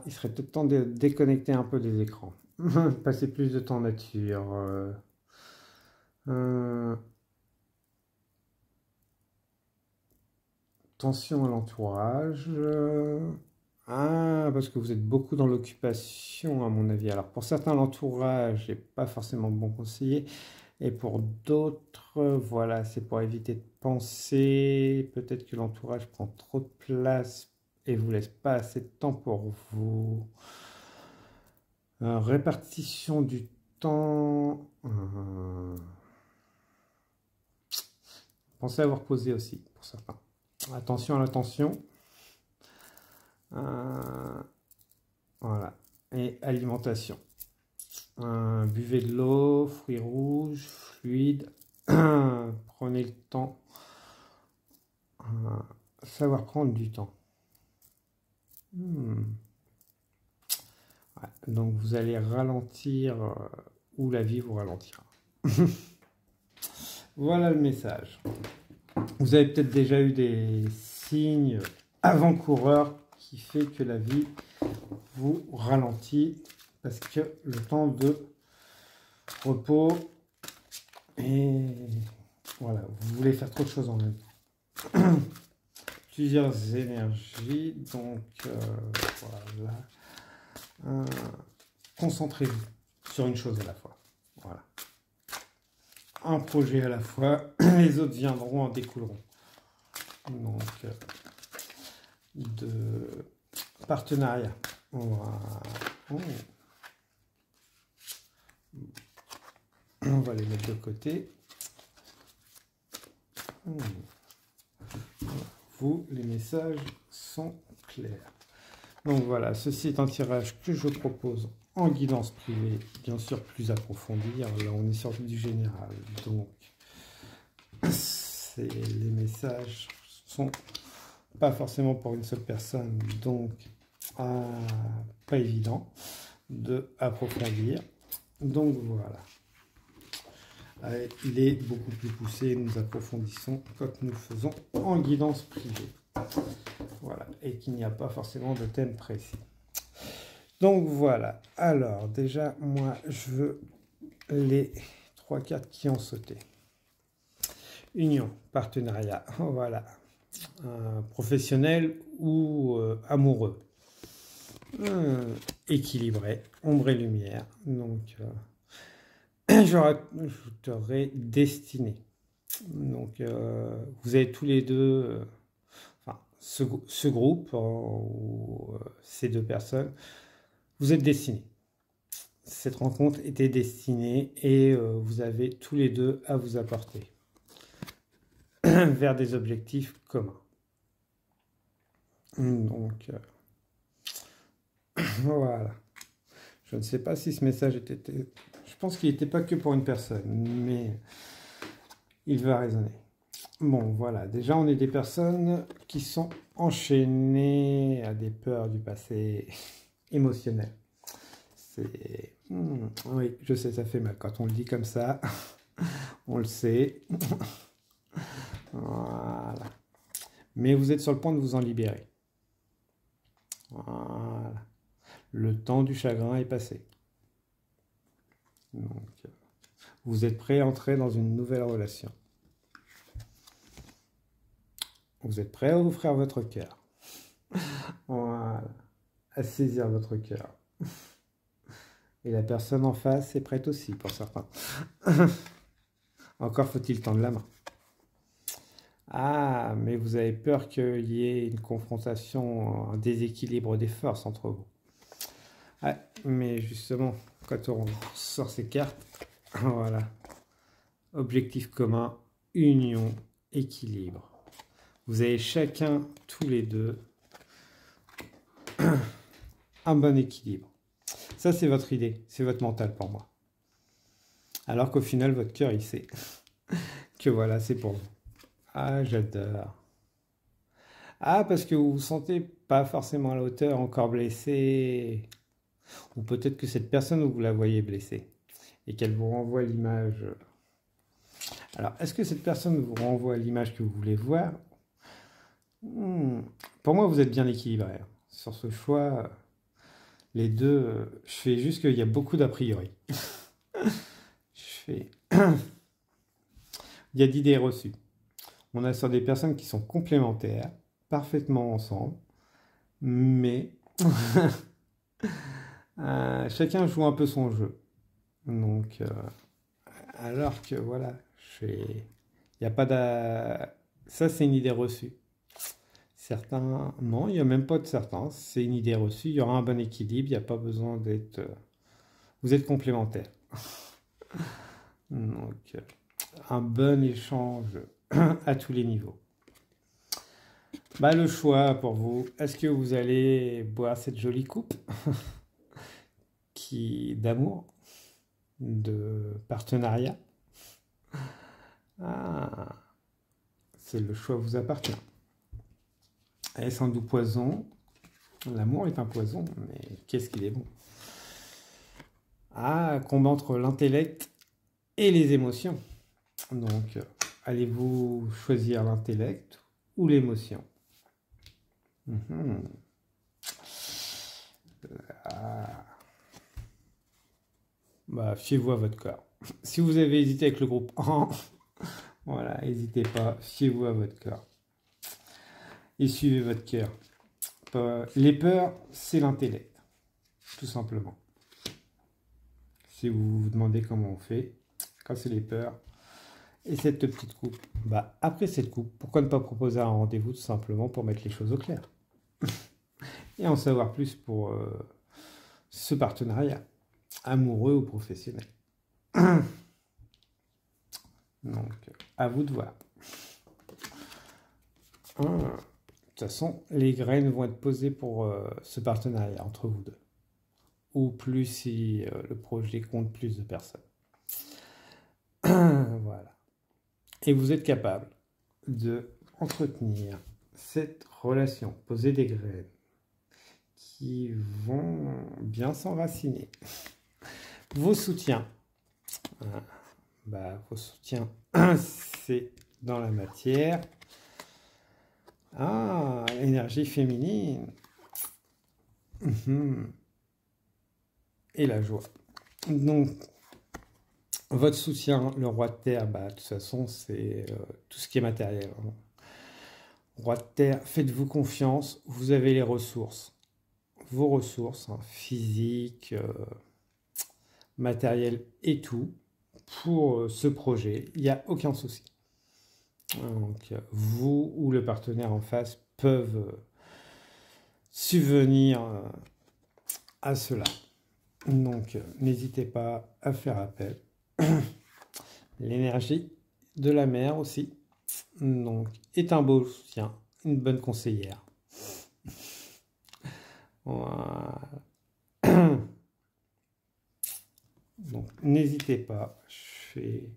Il serait peut-être temps de déconnecter un peu des écrans. Passer plus de temps nature. Attention à l'entourage. Parce que vous êtes beaucoup dans l'occupation, à mon avis. Alors, pour certains, l'entourage n'est pas forcément bon conseiller. Et pour d'autres, voilà, c'est pour éviter de penser. Peut-être que l'entourage prend trop de place et vous laisse pas assez de temps pour vous. Répartition du temps. Pensez à vous reposer aussi, pour certains. Attention à l'attention. Voilà. Et alimentation. Buvez de l'eau, fruits rouges, fluides. Prenez le temps. Savoir prendre du temps. Ouais, donc vous allez ralentir ou la vie vous ralentira. Voilà le message. Vous avez peut-être déjà eu des signes avant-coureurs qui fait que la vie vous ralentit parce que le temps de repos et voilà, vous voulez faire trop de choses en même temps. Plusieurs énergies, donc voilà. Concentrez-vous sur une chose à la fois. Voilà. Un projet à la fois, les autres viendront, en découleront. Donc, de partenariat. Voilà. On va les mettre de côté. Vous, les messages sont clairs. Donc voilà, ceci est un tirage que je propose en guidance privée, bien sûr plus approfondie. Alors là, on est sur du général. Donc, les messages sont pas forcément pour une seule personne. Donc, pas évident de approfondir. Donc voilà. Il est beaucoup plus poussé. Nous approfondissons quand nous faisons en guidance privée. Voilà, et qu'il n'y a pas forcément de thème précis. Donc voilà, alors déjà, moi, je veux les 3 cartes qui ont sauté. Union, partenariat, voilà. Professionnel ou amoureux. Équilibré, ombre et lumière. Donc, j'ajouterai destiné. Donc, vous avez tous les deux, enfin, ce groupe, ou ces deux personnes, vous êtes destinés. Cette rencontre était destinée et vous avez tous les deux à vous apporter vers des objectifs communs. Donc, voilà. Je ne sais pas si ce message était... Je pense qu'il n'était pas que pour une personne, mais il va résonner. Bon, voilà. Déjà, on est des personnes qui sont enchaînées à des peurs du passé émotionnel. C'est... oui, je sais, ça fait mal quand on le dit comme ça. On le sait. Voilà. Mais vous êtes sur le point de vous en libérer. Voilà. Le temps du chagrin est passé. Donc, vous êtes prêt à entrer dans une nouvelle relation. Vous êtes prêt à offrir votre cœur. Voilà. À saisir votre cœur. Et la personne en face est prête aussi, pour certains. Encore faut-il tendre la main. Ah, mais vous avez peur qu'il y ait une confrontation, un déséquilibre des forces entre vous. Ah, mais justement, quand on sort ces cartes, voilà. Objectif commun, union, équilibre. Vous avez chacun, tous les deux, un bon équilibre. Ça, c'est votre idée, c'est votre mental pour moi. Alors qu'au final, votre cœur, il sait que voilà, c'est pour vous. Ah, j'adore. Ah, parce que vous vous sentez pas forcément à la hauteur, encore blessé. Ou peut-être que cette personne, vous la voyez blessée. Et qu'elle vous renvoie l'image. Alors, est-ce que cette personne vous renvoie l'image que vous voulez voir? Pour moi, vous êtes bien équilibré. Sur ce choix, les deux, je fais juste qu'il y a beaucoup d'a priori. Il y a d'idées reçues. On a sur des personnes qui sont complémentaires, parfaitement ensemble, mais chacun joue un peu son jeu. Donc, alors que voilà, il n'y a pas de... Ça, c'est une idée reçue. Certains, non, il n'y a même pas de certains, c'est une idée reçue, il y aura un bon équilibre, il n'y a pas besoin d'être... Vous êtes complémentaires. Donc, un bon échange à tous les niveaux. Bah, le choix pour vous, est-ce que vous allez boire cette jolie coupe d'amour, de partenariat? Ah, c'est le choix vous appartient. Est-ce un doux poison? L'amour est un poison, mais qu'est-ce qu'il est bon? Ah, combat entre l'intellect et les émotions. Donc, allez-vous choisir l'intellect ou l'émotion? Bah, fiez-vous à votre corps. Si vous avez hésité avec le groupe 1, voilà, n'hésitez pas, fiez-vous à votre corps. Et suivez votre cœur. Les peurs, c'est l'intellect, tout simplement. Si vous vous demandez comment on fait, quand c'est les peurs, et cette petite coupe, bah, après cette coupe, pourquoi ne pas proposer un rendez-vous tout simplement pour mettre les choses au clair et en savoir plus pour ce partenariat, amoureux ou professionnel. Donc, à vous de voir. De toute façon, les graines vont être posées pour ce partenariat entre vous deux. Ou plus si le projet compte plus de personnes. Voilà. Et vous êtes capable de entretenir cette relation, poser des graines qui vont bien s'enraciner. Vos soutiens. Vos soutiens, c'est dans la matière. Ah, l'énergie féminine. Et la joie. Donc, votre soutien, le roi de terre, bah, de toute façon, c'est tout ce qui est matériel. Roi de terre, faites-vous confiance, vous avez les ressources. Vos ressources, hein, physiques, matérielles et tout, pour ce projet. Il n'y a aucun souci. Donc, vous ou le partenaire en face peuvent subvenir à cela. Donc, n'hésitez pas à faire appel. L'énergie de la mer aussi, donc, est un beau soutien, une bonne conseillère. Voilà. Donc, n'hésitez pas. Je fais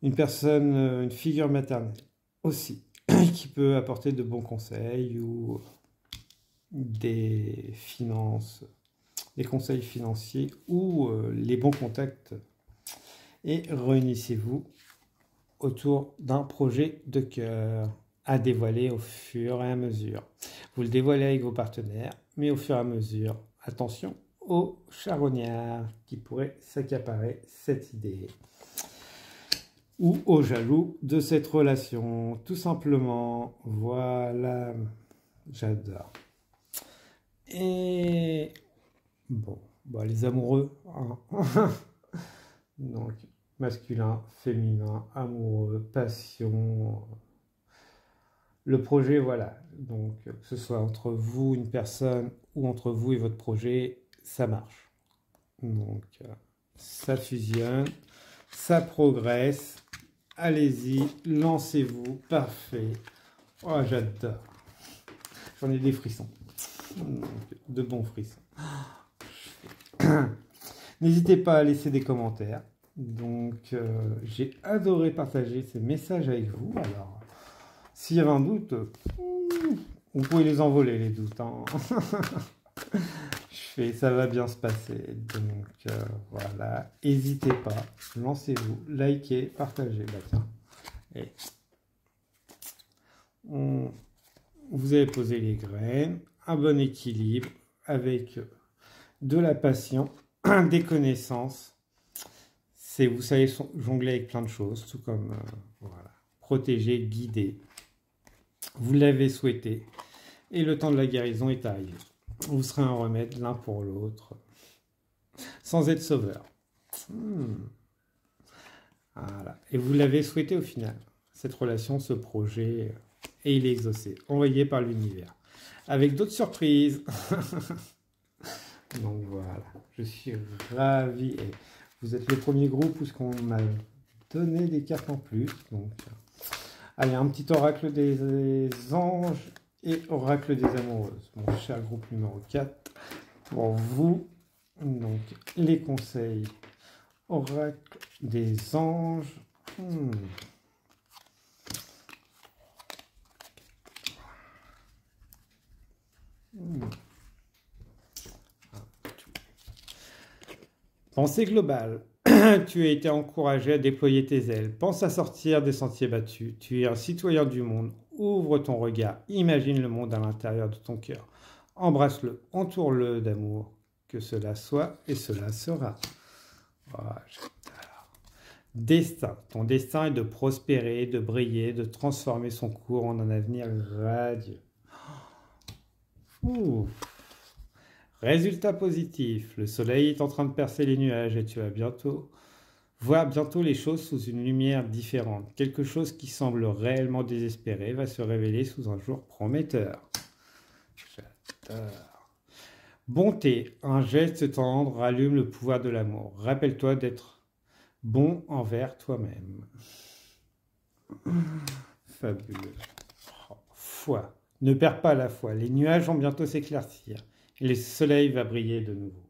une personne, une figure maternelle aussi, qui peut apporter de bons conseils ou des finances, des conseils financiers ou les bons contacts. Et réunissez-vous autour d'un projet de cœur à dévoiler au fur et à mesure. Vous le dévoilez avec vos partenaires, mais au fur et à mesure, attention aux charognards qui pourraient s'accaparer cette idée. Ou aux jaloux de cette relation, tout simplement. Voilà, j'adore. Et bon, bah, les amoureux, hein. Donc, masculin, féminin, amoureux, passion. Le projet, voilà. Donc, que ce soit entre vous, une personne, ou entre vous et votre projet, ça marche. Donc, ça fusionne, ça progresse. Allez-y, lancez-vous. Parfait. Oh, j'adore. J'en ai des frissons. Donc, de bons frissons. N'hésitez pas à laisser des commentaires. Donc, j'ai adoré partager ces messages avec vous. Alors, s'il y avait un doute, vous pouvez les envoler, les doutes. Hein. Ça va bien se passer. Donc, voilà. N'hésitez pas. Lancez-vous. Likez, partagez. Bah, tiens. Et vous avez posé les graines. Un bon équilibre avec de la passion, des connaissances. Vous savez jongler avec plein de choses, tout comme voilà, protéger, guider. Vous l'avez souhaité et le temps de la guérison est arrivé. Vous serez un remède l'un pour l'autre, sans être sauveur. Voilà. Et vous l'avez souhaité au final, cette relation, ce projet, et il est exaucé, envoyé par l'univers, avec d'autres surprises. Donc voilà, je suis ravi. Et vous êtes le premier groupe où on m'a donné des cartes en plus. Donc, allez, un petit oracle des anges et oracle des amoureuses. Mon cher groupe numéro 4, pour vous. Donc, les conseils. Oracle des anges. Pensée globale. Tu as été encouragé à déployer tes ailes. Pense à sortir des sentiers battus. Tu es un citoyen du monde. Ouvre ton regard. Imagine le monde à l'intérieur de ton cœur. Embrasse-le. Entoure-le d'amour. Que cela soit et cela sera. Voilà, destin. Ton destin est de prospérer, de briller, de transformer son cours en un avenir radieux. Ouh. Résultat positif, le soleil est en train de percer les nuages et tu vas voir bientôt les choses sous une lumière différente. Quelque chose qui semble réellement désespéré va se révéler sous un jour prometteur. J'adore. Bonté, un geste tendre rallume le pouvoir de l'amour. Rappelle-toi d'être bon envers toi-même. Fabuleux. Foi. Ne perds pas la foi. Les nuages vont bientôt s'éclaircir. Et le soleil va briller de nouveau.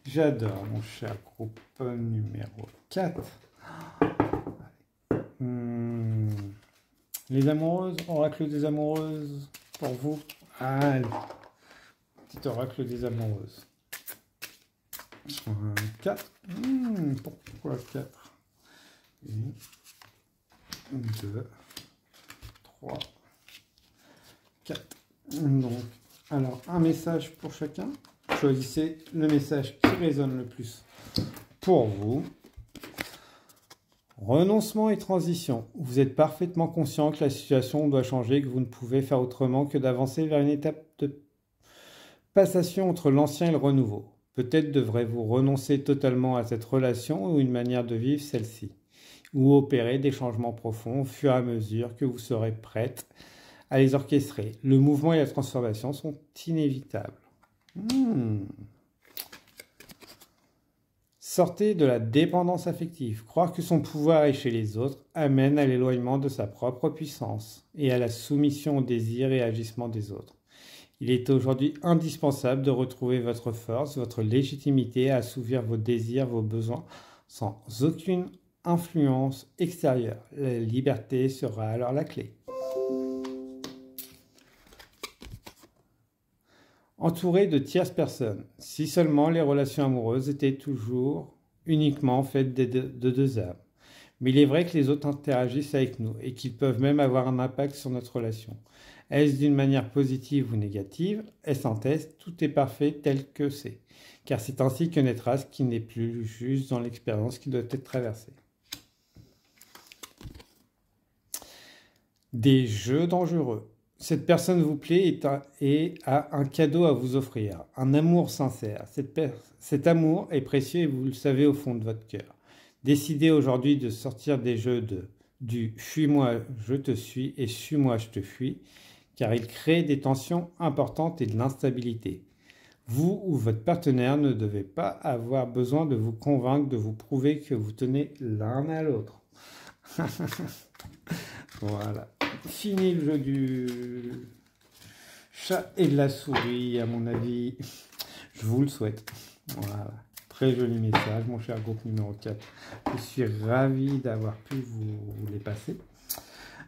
J'adore mon cher groupe numéro 4. Les amoureuses, oracle des amoureuses, pour vous. Allez, petit oracle des amoureuses. 4. Pourquoi 4 ? 2, 3, 4. Donc, alors, un message pour chacun. Choisissez le message qui résonne le plus pour vous. Renoncement et transition. Vous êtes parfaitement conscient que la situation doit changer, que vous ne pouvez faire autrement que d'avancer vers une étape de passation entre l'ancien et le renouveau. Peut-être devrez-vous renoncer totalement à cette relation ou une manière de vivre celle-ci, ou opérer des changements profonds au fur et à mesure que vous serez prête à les orchestrer. Le mouvement et la transformation sont inévitables. Sortez de la dépendance affective. Croire que son pouvoir est chez les autres amène à l'éloignement de sa propre puissance et à la soumission aux désirs et agissements des autres. Il est aujourd'hui indispensable de retrouver votre force, votre légitimité à assouvir vos désirs, vos besoins, sans aucune influence extérieure. La liberté sera alors la clé. Entouré de tierces personnes. Si seulement les relations amoureuses étaient toujours uniquement faites de deux âmes. Mais il est vrai que les autres interagissent avec nous et qu'ils peuvent même avoir un impact sur notre relation. Est-ce d'une manière positive ou négative? Est-ce un test? Tout est parfait tel que c'est. Car c'est ainsi que naîtra ce qui n'est plus juste dans l'expérience qui doit être traversée. Des jeux dangereux. Cette personne vous plaît et a un cadeau à vous offrir, un amour sincère. Cet amour est précieux et vous le savez au fond de votre cœur. Décidez aujourd'hui de sortir des jeux du « fuis-moi, je te suis » et « suis-moi, je te fuis », car ils créent des tensions importantes et de l'instabilité. Vous ou votre partenaire ne devez pas avoir besoin de vous convaincre, de vous prouver que vous tenez l'un à l'autre. Voilà. Fini le jeu du chat et de la souris, à mon avis. Je vous le souhaite. Voilà. Très joli message, mon cher groupe numéro 4. Je suis ravi d'avoir pu vous les passer.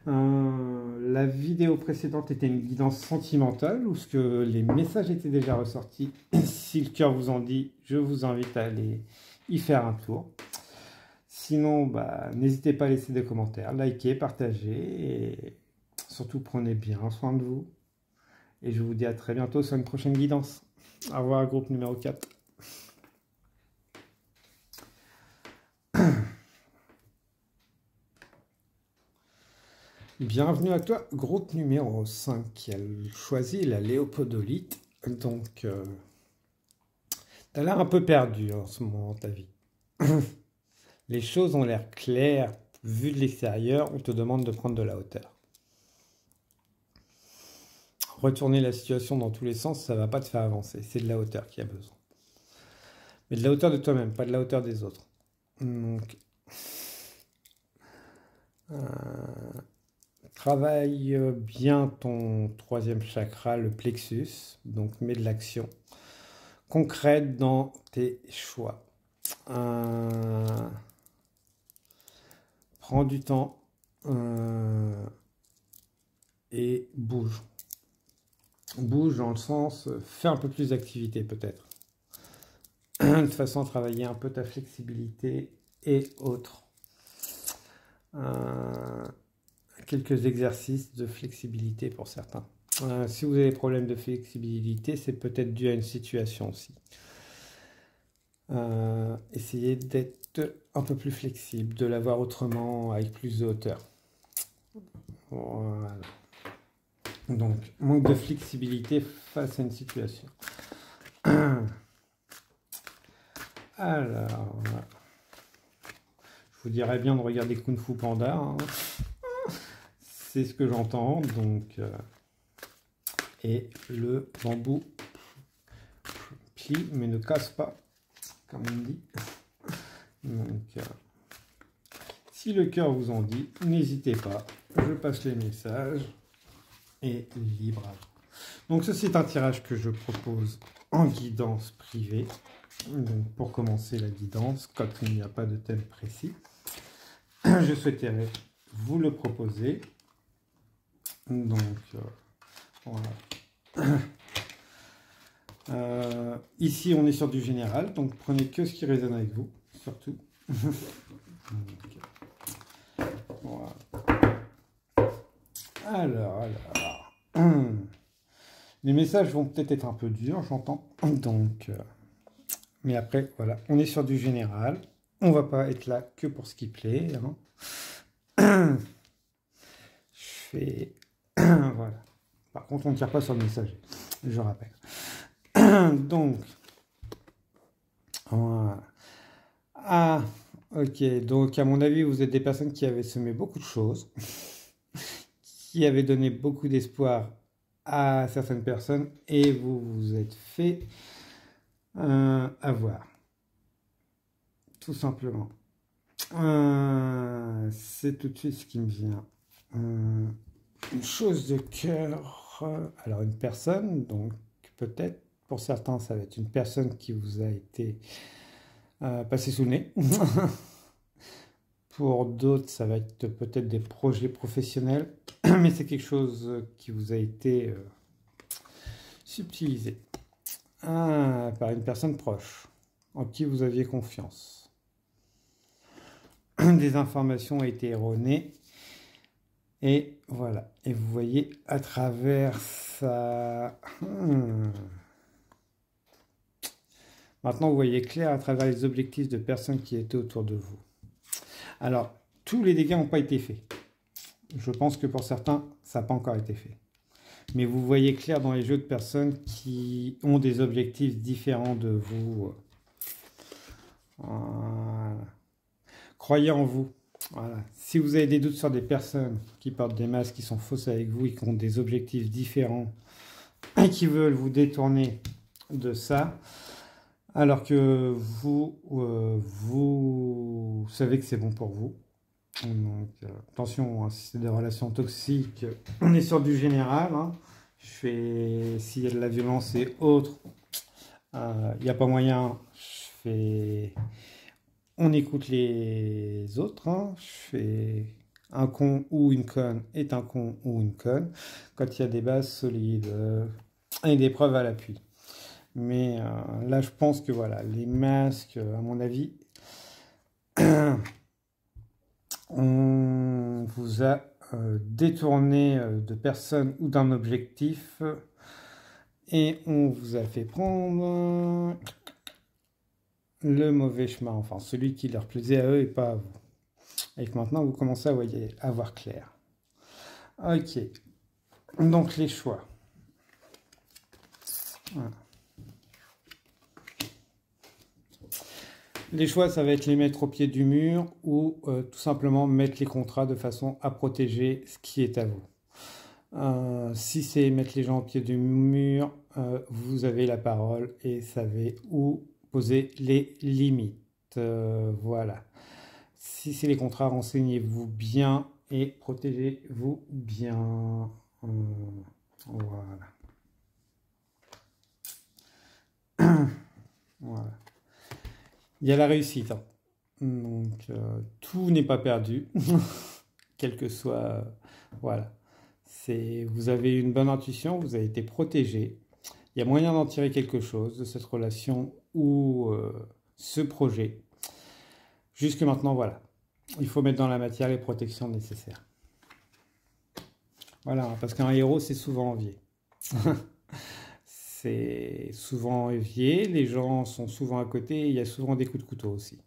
La vidéo précédente était une guidance sentimentale où les messages étaient déjà ressortis. Si le cœur vous en dit, je vous invite à aller y faire un tour. Sinon, n'hésitez pas à laisser des commentaires, liker, partager et surtout prenez bien soin de vous. Et je vous dis à très bientôt sur une prochaine guidance. Au revoir, groupe numéro 4. Bienvenue à toi, groupe numéro 5 qui a choisi la léopoldolite. Donc, tu as l'air un peu perdu en ce moment dans ta vie. Les choses ont l'air claires, vues de l'extérieur, on te demande de prendre de la hauteur. Retourner la situation dans tous les sens, ça ne va pas te faire avancer. C'est de la hauteur qu'il y a besoin. Mais de la hauteur de toi-même, pas de la hauteur des autres. Donc, travaille bien ton troisième chakra, le plexus. Donc, mets de l'action concrète dans tes choix. Prends du temps et bouge. Bouge dans le sens, fais un peu plus d'activité peut-être. De façon à travailler un peu ta flexibilité et autres. Quelques exercices de flexibilité pour certains. Si vous avez des problèmes de flexibilité, c'est peut-être dû à une situation aussi. Essayez d'être un peu plus flexible, de l'avoir autrement, avec plus de hauteur. Voilà. Donc, manque de flexibilité face à une situation. Alors, je vous dirais bien de regarder Kung Fu Panda. Hein. C'est ce que j'entends. Donc, et le bambou plie mais ne casse pas, comme on dit. Donc, si le cœur vous en dit, n'hésitez pas. Je passe les messages. Et libre à vous. Donc ceci est un tirage que je propose en guidance privée. Donc pour commencer la guidance, quand il n'y a pas de thème précis, je souhaiterais vous le proposer. Donc voilà. Ici on est sur du général, donc prenez que ce qui résonne avec vous, surtout. Donc, voilà. Alors. Les messages vont peut-être être un peu durs, j'entends. Donc, mais après, voilà, on est sur du général. On va pas être là que pour ce qui plaît. Hein. Je fais... voilà. Par contre, on ne tire pas sur le messager, je rappelle. Donc, voilà. Ah, ok. Donc, à mon avis, vous êtes des personnes qui avaient semé beaucoup de choses, qui avaient donné beaucoup d'espoir à certaines personnes et vous vous êtes fait avoir. Tout simplement. C'est tout de suite ce qui me vient. Une chose de cœur. Alors, une personne, donc peut-être, pour certains, ça va être une personne qui vous a été passée sous le nez. Pour d'autres, ça va être peut-être des projets professionnels, mais c'est quelque chose qui vous a été subtilisé par une personne proche, en qui vous aviez confiance. Des informations ont été erronées, et voilà. Et vous voyez à travers ça... Maintenant, vous voyez clair à travers les objectifs de personnes qui étaient autour de vous. Alors, tous les dégâts n'ont pas été faits. Je pense que pour certains, ça n'a pas encore été fait. Mais vous voyez clair dans les jeux de personnes qui ont des objectifs différents de vous. Voilà. Croyez en vous. Voilà. Si vous avez des doutes sur des personnes qui portent des masques, qui sont fausses avec vous et qui ont des objectifs différents et qui veulent vous détourner de ça, alors que vous, vous savez que c'est bon pour vous. Donc, attention, hein, si c'est des relations toxiques, on est sur du général. Hein. S'il y a de la violence et autres, il n'y a pas moyen. On écoute les autres. Hein. Un con ou une conne est un con ou une conne. Quand il y a des bases solides et des preuves à l'appui. Mais là, je pense que voilà, les masques, à mon avis, on vous a détourné de personne ou d'un objectif et on vous a fait prendre le mauvais chemin, enfin celui qui leur plaisait à eux et pas à vous. Et que maintenant, vous commencez à voir clair. Ok, donc les choix. Voilà. Les choix, ça va être les mettre au pied du mur ou tout simplement mettre les contrats de façon à protéger ce qui est à vous. Si c'est mettre les gens au pied du mur, vous avez la parole et savez où poser les limites. Voilà. Si c'est les contrats, renseignez-vous bien et protégez-vous bien. Voilà. Voilà. Il y a la réussite. Hein. Donc, tout n'est pas perdu, quel que soit... voilà. Vous avez une bonne intuition, vous avez été protégé. Il y a moyen d'en tirer quelque chose de cette relation ou ce projet. Jusque maintenant, voilà. Il faut mettre dans la matière les protections nécessaires. Voilà, parce qu'un héros, c'est souvent envié. C'est souvent envié, les gens sont souvent à côté, et il y a souvent des coups de couteau aussi.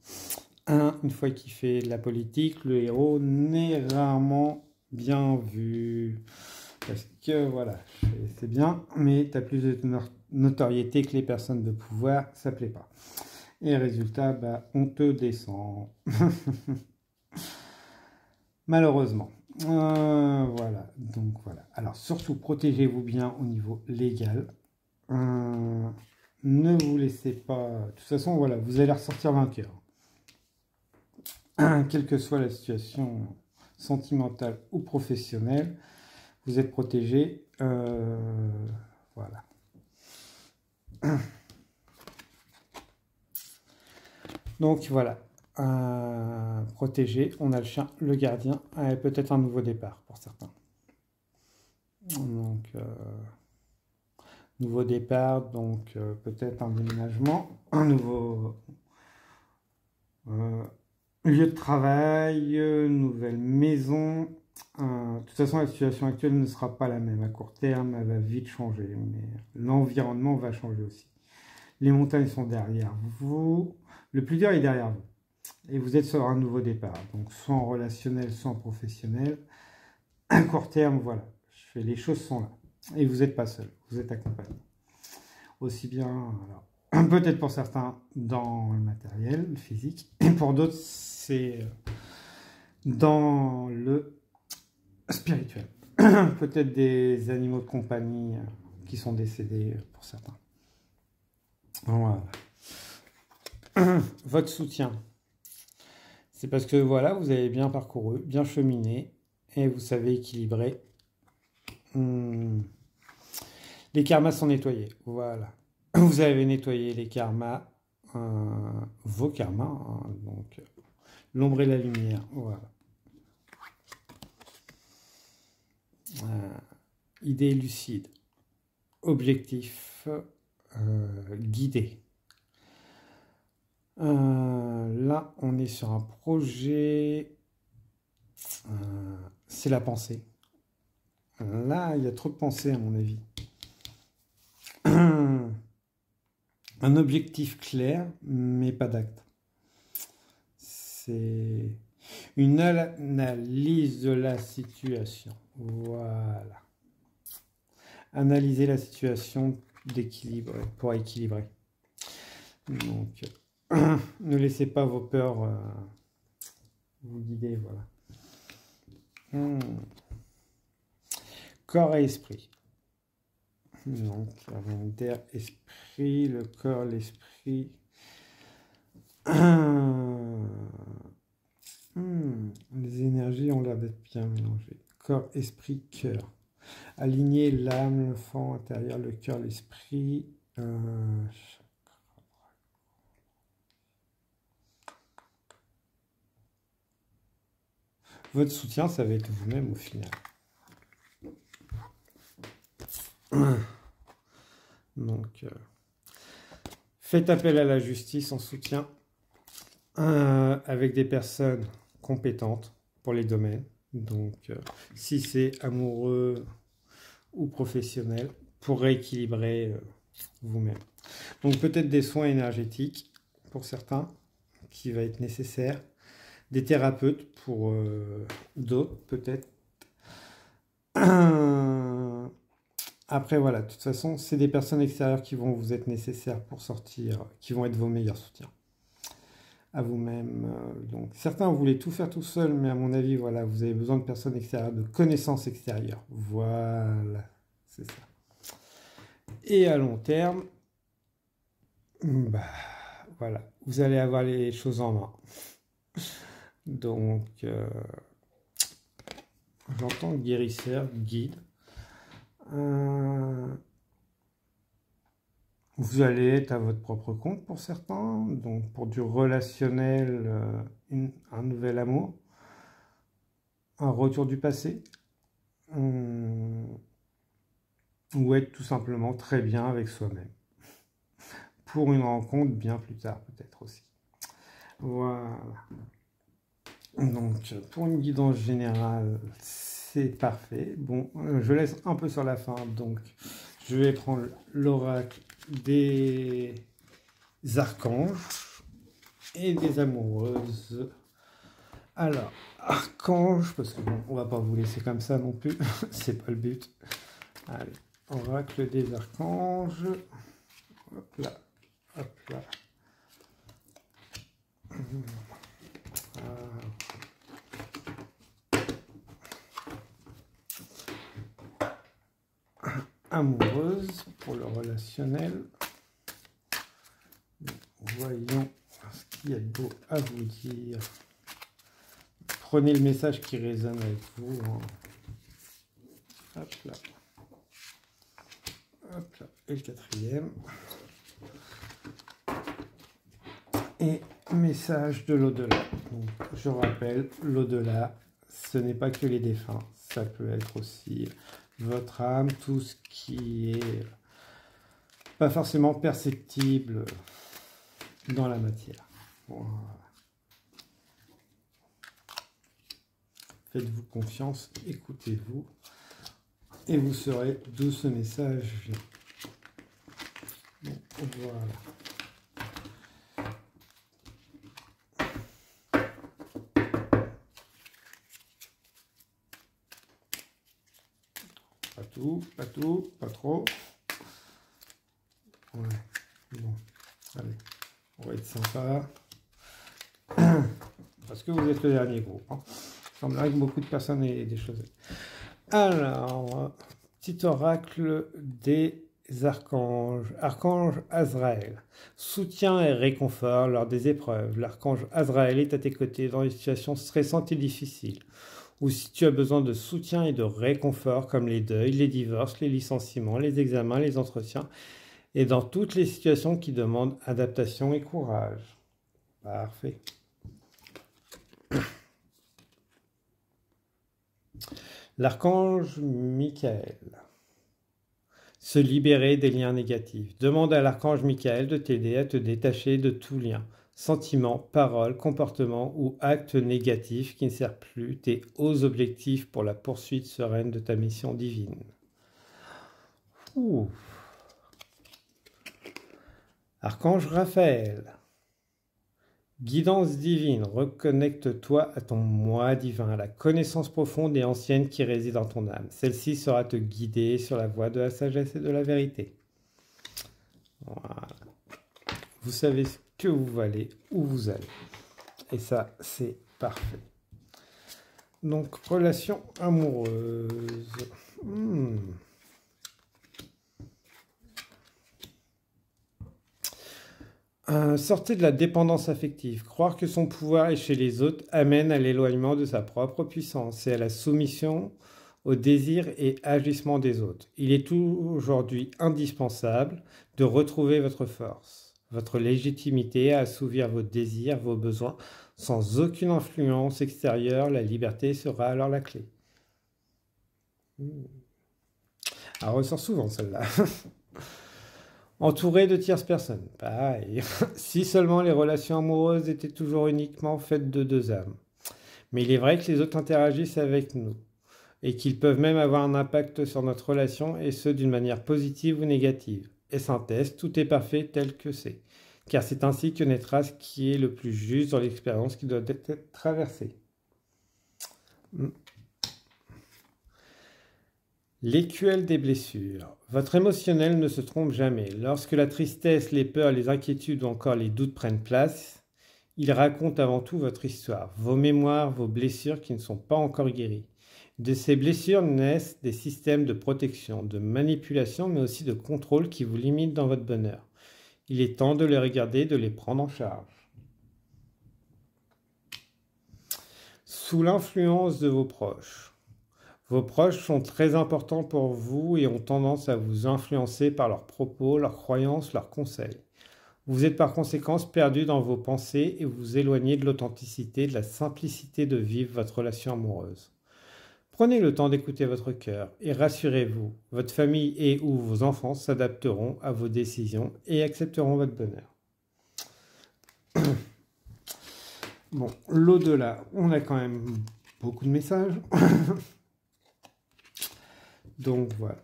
Une fois qu'il fait de la politique, le héros n'est rarement bien vu. Parce que voilà, c'est bien, mais tu as plus de notoriété que les personnes de pouvoir, ça plaît pas. Et résultat, bah, on te descend. Malheureusement. Voilà, donc voilà. Alors surtout, protégez-vous bien au niveau légal. Ne vous laissez pas... De toute façon, voilà, vous allez ressortir vainqueur. Quelle que soit la situation sentimentale ou professionnelle, vous êtes protégé. Voilà. Donc voilà. Protégé, on a le chien, le gardien, et peut-être un nouveau départ pour certains. Donc... nouveau départ, donc peut-être un déménagement, un nouveau lieu de travail, nouvelle maison, De toute façon, la situation actuelle ne sera pas la même. À court terme, elle va vite changer, mais l'environnement va changer aussi. Les montagnes sont derrière vous. Le plus dur est derrière vous. Et vous êtes sur un nouveau départ. Donc, soit en relationnel, soit en professionnel. À court terme, voilà. Les choses sont là. Et vous n'êtes pas seul. Vous êtes accompagné. Aussi bien, alors, peut-être pour certains, dans le matériel, le physique. Et pour d'autres, c'est dans le spirituel. Peut-être des animaux de compagnie qui sont décédés pour certains. Voilà. Votre soutien. C'est parce que voilà, vous avez bien parcouru, bien cheminé et vous savez équilibrer. Les karmas sont nettoyés. Voilà. Vous avez nettoyé les karmas, vos karmas, hein, donc l'ombre et la lumière. Voilà. Idée lucide. Objectif guidé. Là, on est sur un projet. C'est la pensée. Là, il y a trop de pensée à mon avis. Un objectif clair, mais pas d'acte. C'est une analyse de la situation. Voilà. Analyser la situation d'équilibre pour équilibrer. Donc, ne laissez pas vos peurs vous guider. Voilà. Corps et esprit. Donc, terre, esprit, le corps, l'esprit. Les énergies ont l'air d'être bien mélangées. Corps, esprit, cœur. Aligner l'âme, l'enfant intérieur, le cœur, l'esprit. Votre soutien, ça va être vous-même au final. Donc, faites appel à la justice en soutien avec des personnes compétentes pour les domaines. Donc, si c'est amoureux ou professionnel, pour rééquilibrer vous-même. Donc, peut-être des soins énergétiques pour certains qui va être nécessaire. Des thérapeutes pour d'autres, peut-être. Après, voilà, de toute façon, c'est des personnes extérieures qui vont vous être nécessaires pour sortir, qui vont être vos meilleurs soutiens à vous-même. Donc, certains voulaient tout faire tout seul, mais à mon avis, voilà, vous avez besoin de personnes extérieures, de connaissances extérieures. Voilà, c'est ça. Et à long terme, bah, voilà, vous allez avoir les choses en main. Donc, j'entends guérisseur, guide. Vous allez être à votre propre compte pour certains, donc pour du relationnel, un nouvel amour, un retour du passé, ou être tout simplement très bien avec soi-même, pour une rencontre bien plus tard peut-être aussi. Voilà. Donc pour une guidance générale, c'est parfait. Bon, je laisse un peu sur la fin, donc je vais prendre l'oracle des archanges et des amoureuses. Alors, archange, parce que bon, on va pas vous laisser comme ça non plus, c'est pas le but. Allez, oracle des archanges. Hop là, hop là. Amoureuse pour le relationnel. Voyons ce qu'il y a de beau à vous dire. Prenez le message qui résonne avec vous. Hop là. Hop là. Et le quatrième. Et message de l'au-delà. Donc, je rappelle, l'au-delà, ce n'est pas que les défunts. Ça peut être aussi votre âme, tout ce qui est pas forcément perceptible dans la matière. Voilà. Faites-vous confiance, écoutez-vous, et vous saurez d'où ce message vient. Bon, voilà. Pas tout, pas trop. Ouais, bon, allez, on va être sympa. Parce que vous êtes le dernier groupe. Hein. Il semblerait que beaucoup de personnes aient des choses. Alors, petit oracle des archanges. Archange Azraël. Soutien et réconfort lors des épreuves. L'archange Azraël est à tes côtés dans des situations stressantes et difficiles. Ou si tu as besoin de soutien et de réconfort comme les deuils, les divorces, les licenciements, les examens, les entretiens, et dans toutes les situations qui demandent adaptation et courage. Parfait. L'archange Michael. Se libérer des liens négatifs. Demande à l'archange Michael de t'aider à te détacher de tout lien. Sentiments, paroles, comportements ou actes négatifs qui ne servent plus tes hauts objectifs pour la poursuite sereine de ta mission divine. Ouh. Archange Raphaël. Guidance divine, reconnecte-toi à ton moi divin, à la connaissance profonde et ancienne qui réside en ton âme. Celle-ci sera te guider sur la voie de la sagesse et de la vérité. Voilà. Vous savez ce que vous valez, où vous allez. Et ça, c'est parfait. Donc, relation amoureuse. Sortez de la dépendance affective. Croire que son pouvoir est chez les autres amène à l'éloignement de sa propre puissance et à la soumission aux désirs et agissements des autres. Il est aujourd'hui indispensable de retrouver votre force, votre légitimité à assouvir vos désirs, vos besoins. Sans aucune influence extérieure, la liberté sera alors la clé. Elle ressort souvent celle-là. Entouré de tierces personnes. Pareil. Si seulement les relations amoureuses étaient toujours uniquement faites de deux âmes. Mais il est vrai que les autres interagissent avec nous et qu'ils peuvent même avoir un impact sur notre relation et ce d'une manière positive ou négative. Est-ce un test? Tout est parfait tel que c'est. Car c'est ainsi que naîtra ce qui est le plus juste dans l'expérience qui doit être traversée. L'écuelle des blessures. Votre émotionnel ne se trompe jamais. Lorsque la tristesse, les peurs, les inquiétudes ou encore les doutes prennent place, il raconte avant tout votre histoire, vos mémoires, vos blessures qui ne sont pas encore guéries. De ces blessures naissent des systèmes de protection, de manipulation, mais aussi de contrôle qui vous limitent dans votre bonheur. Il est temps de les regarder, de les prendre en charge. Sous l'influence de vos proches. Vos proches sont très importants pour vous et ont tendance à vous influencer par leurs propos, leurs croyances, leurs conseils. Vous êtes par conséquent perdu dans vos pensées et vous éloignez de l'authenticité, de la simplicité de vivre votre relation amoureuse. Prenez le temps d'écouter votre cœur et rassurez-vous, votre famille et ou vos enfants s'adapteront à vos décisions et accepteront votre bonheur. Bon, l'au-delà, on a quand même beaucoup de messages. Donc voilà,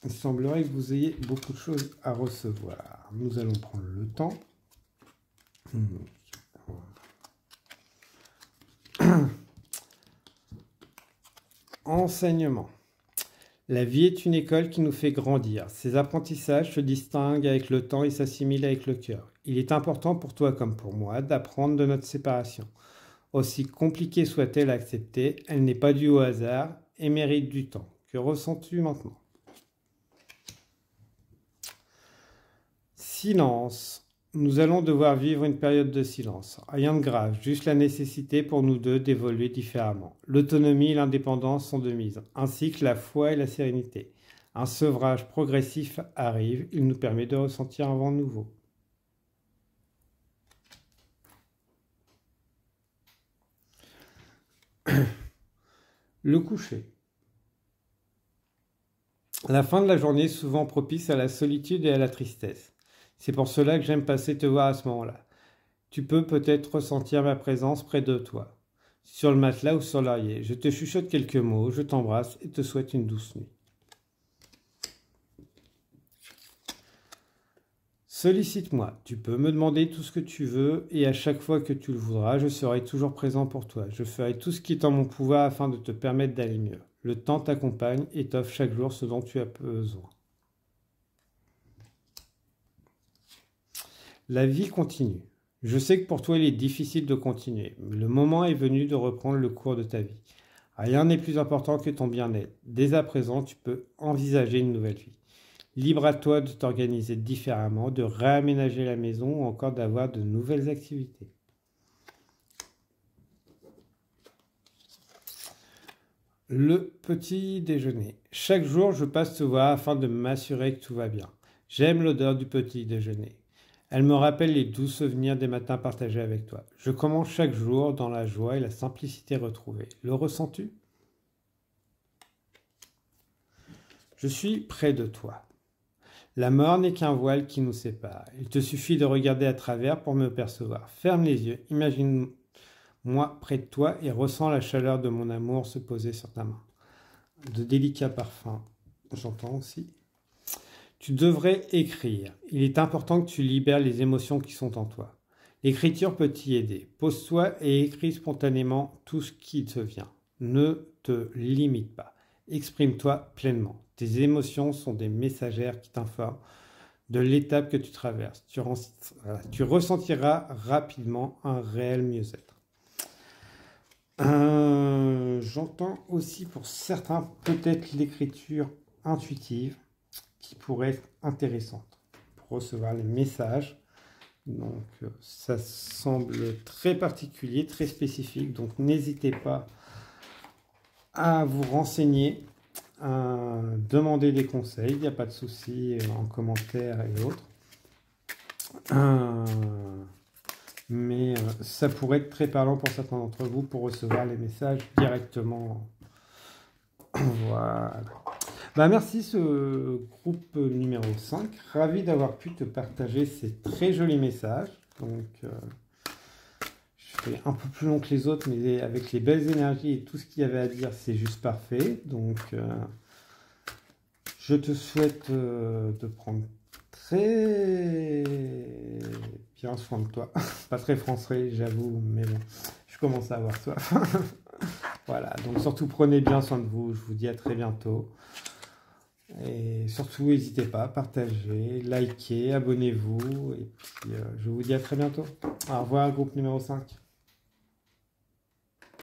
il semblerait que vous ayez beaucoup de choses à recevoir. Nous allons prendre le temps. Enseignement. La vie est une école qui nous fait grandir. Ces apprentissages se distinguent avec le temps et s'assimilent avec le cœur. Il est important pour toi comme pour moi d'apprendre de notre séparation. Aussi compliquée soit-elle à accepter, elle n'est pas due au hasard et mérite du temps. Que ressens-tu maintenant? Silence. Nous allons devoir vivre une période de silence. Rien de grave, juste la nécessité pour nous deux d'évoluer différemment. L'autonomie et l'indépendance sont de mise, ainsi que la foi et la sérénité. Un sevrage progressif arrive, il nous permet de ressentir un vent nouveau. Le coucher. La fin de la journée est souvent propice à la solitude et à la tristesse. C'est pour cela que j'aime passer te voir à ce moment-là. Tu peux peut-être ressentir ma présence près de toi. sur le matelas ou sur l'oreiller. Je te chuchote quelques mots, je t'embrasse et te souhaite une douce nuit. Sollicite-moi, tu peux me demander tout ce que tu veux et à chaque fois que tu le voudras, je serai toujours présent pour toi. Je ferai tout ce qui est en mon pouvoir afin de te permettre d'aller mieux. Le temps t'accompagne et t'offre chaque jour ce dont tu as besoin. La vie continue. Je sais que pour toi il est difficile de continuer, mais le moment est venu de reprendre le cours de ta vie. Rien n'est plus important que ton bien-être. Dès à présent, tu peux envisager une nouvelle vie. Libre à toi de t'organiser différemment, de réaménager la maison ou encore d'avoir de nouvelles activités. Le petit déjeuner. Chaque jour, je passe te voir afin de m'assurer que tout va bien. J'aime l'odeur du petit déjeuner. Elle me rappelle les doux souvenirs des matins partagés avec toi. Je commence chaque jour dans la joie et la simplicité retrouvée. Le ressens-tu? Je suis près de toi. La mort n'est qu'un voile qui nous sépare. Il te suffit de regarder à travers pour me percevoir. Ferme les yeux, imagine-moi près de toi et ressens la chaleur de mon amour se poser sur ta main. De délicats parfums, j'entends aussi. Tu devrais écrire. Il est important que tu libères les émotions qui sont en toi. L'écriture peut t'y aider. Pose-toi et écris spontanément tout ce qui te vient. Ne te limite pas. Exprime-toi pleinement. Tes émotions sont des messagères qui t'informent de l'étape que tu traverses. Tu ressentiras rapidement un réel mieux-être. J'entends aussi pour certains peut-être l'écriture intuitive qui pourrait être intéressante pour recevoir les messages. Donc ça semble très particulier, très spécifique. Donc n'hésitez pas à vous renseigner, à demander des conseils, il n'y a pas de souci en commentaire et autres. Mais ça pourrait être très parlant pour certains d'entre vous pour recevoir les messages directement. Voilà. Bah merci ce groupe numéro 5. Ravi d'avoir pu te partager ces très jolis messages. Donc je fais un peu plus long que les autres, mais avec les belles énergies et tout ce qu'il y avait à dire, c'est juste parfait. Donc je te souhaite de prendre très bien soin de toi. Pas très français, j'avoue, mais bon, je commence à avoir soif. Voilà, donc surtout prenez bien soin de vous. Je vous dis à très bientôt. Et surtout, n'hésitez pas à partager, liker, abonnez-vous. Et puis, je vous dis à très bientôt. Au revoir, groupe numéro 5.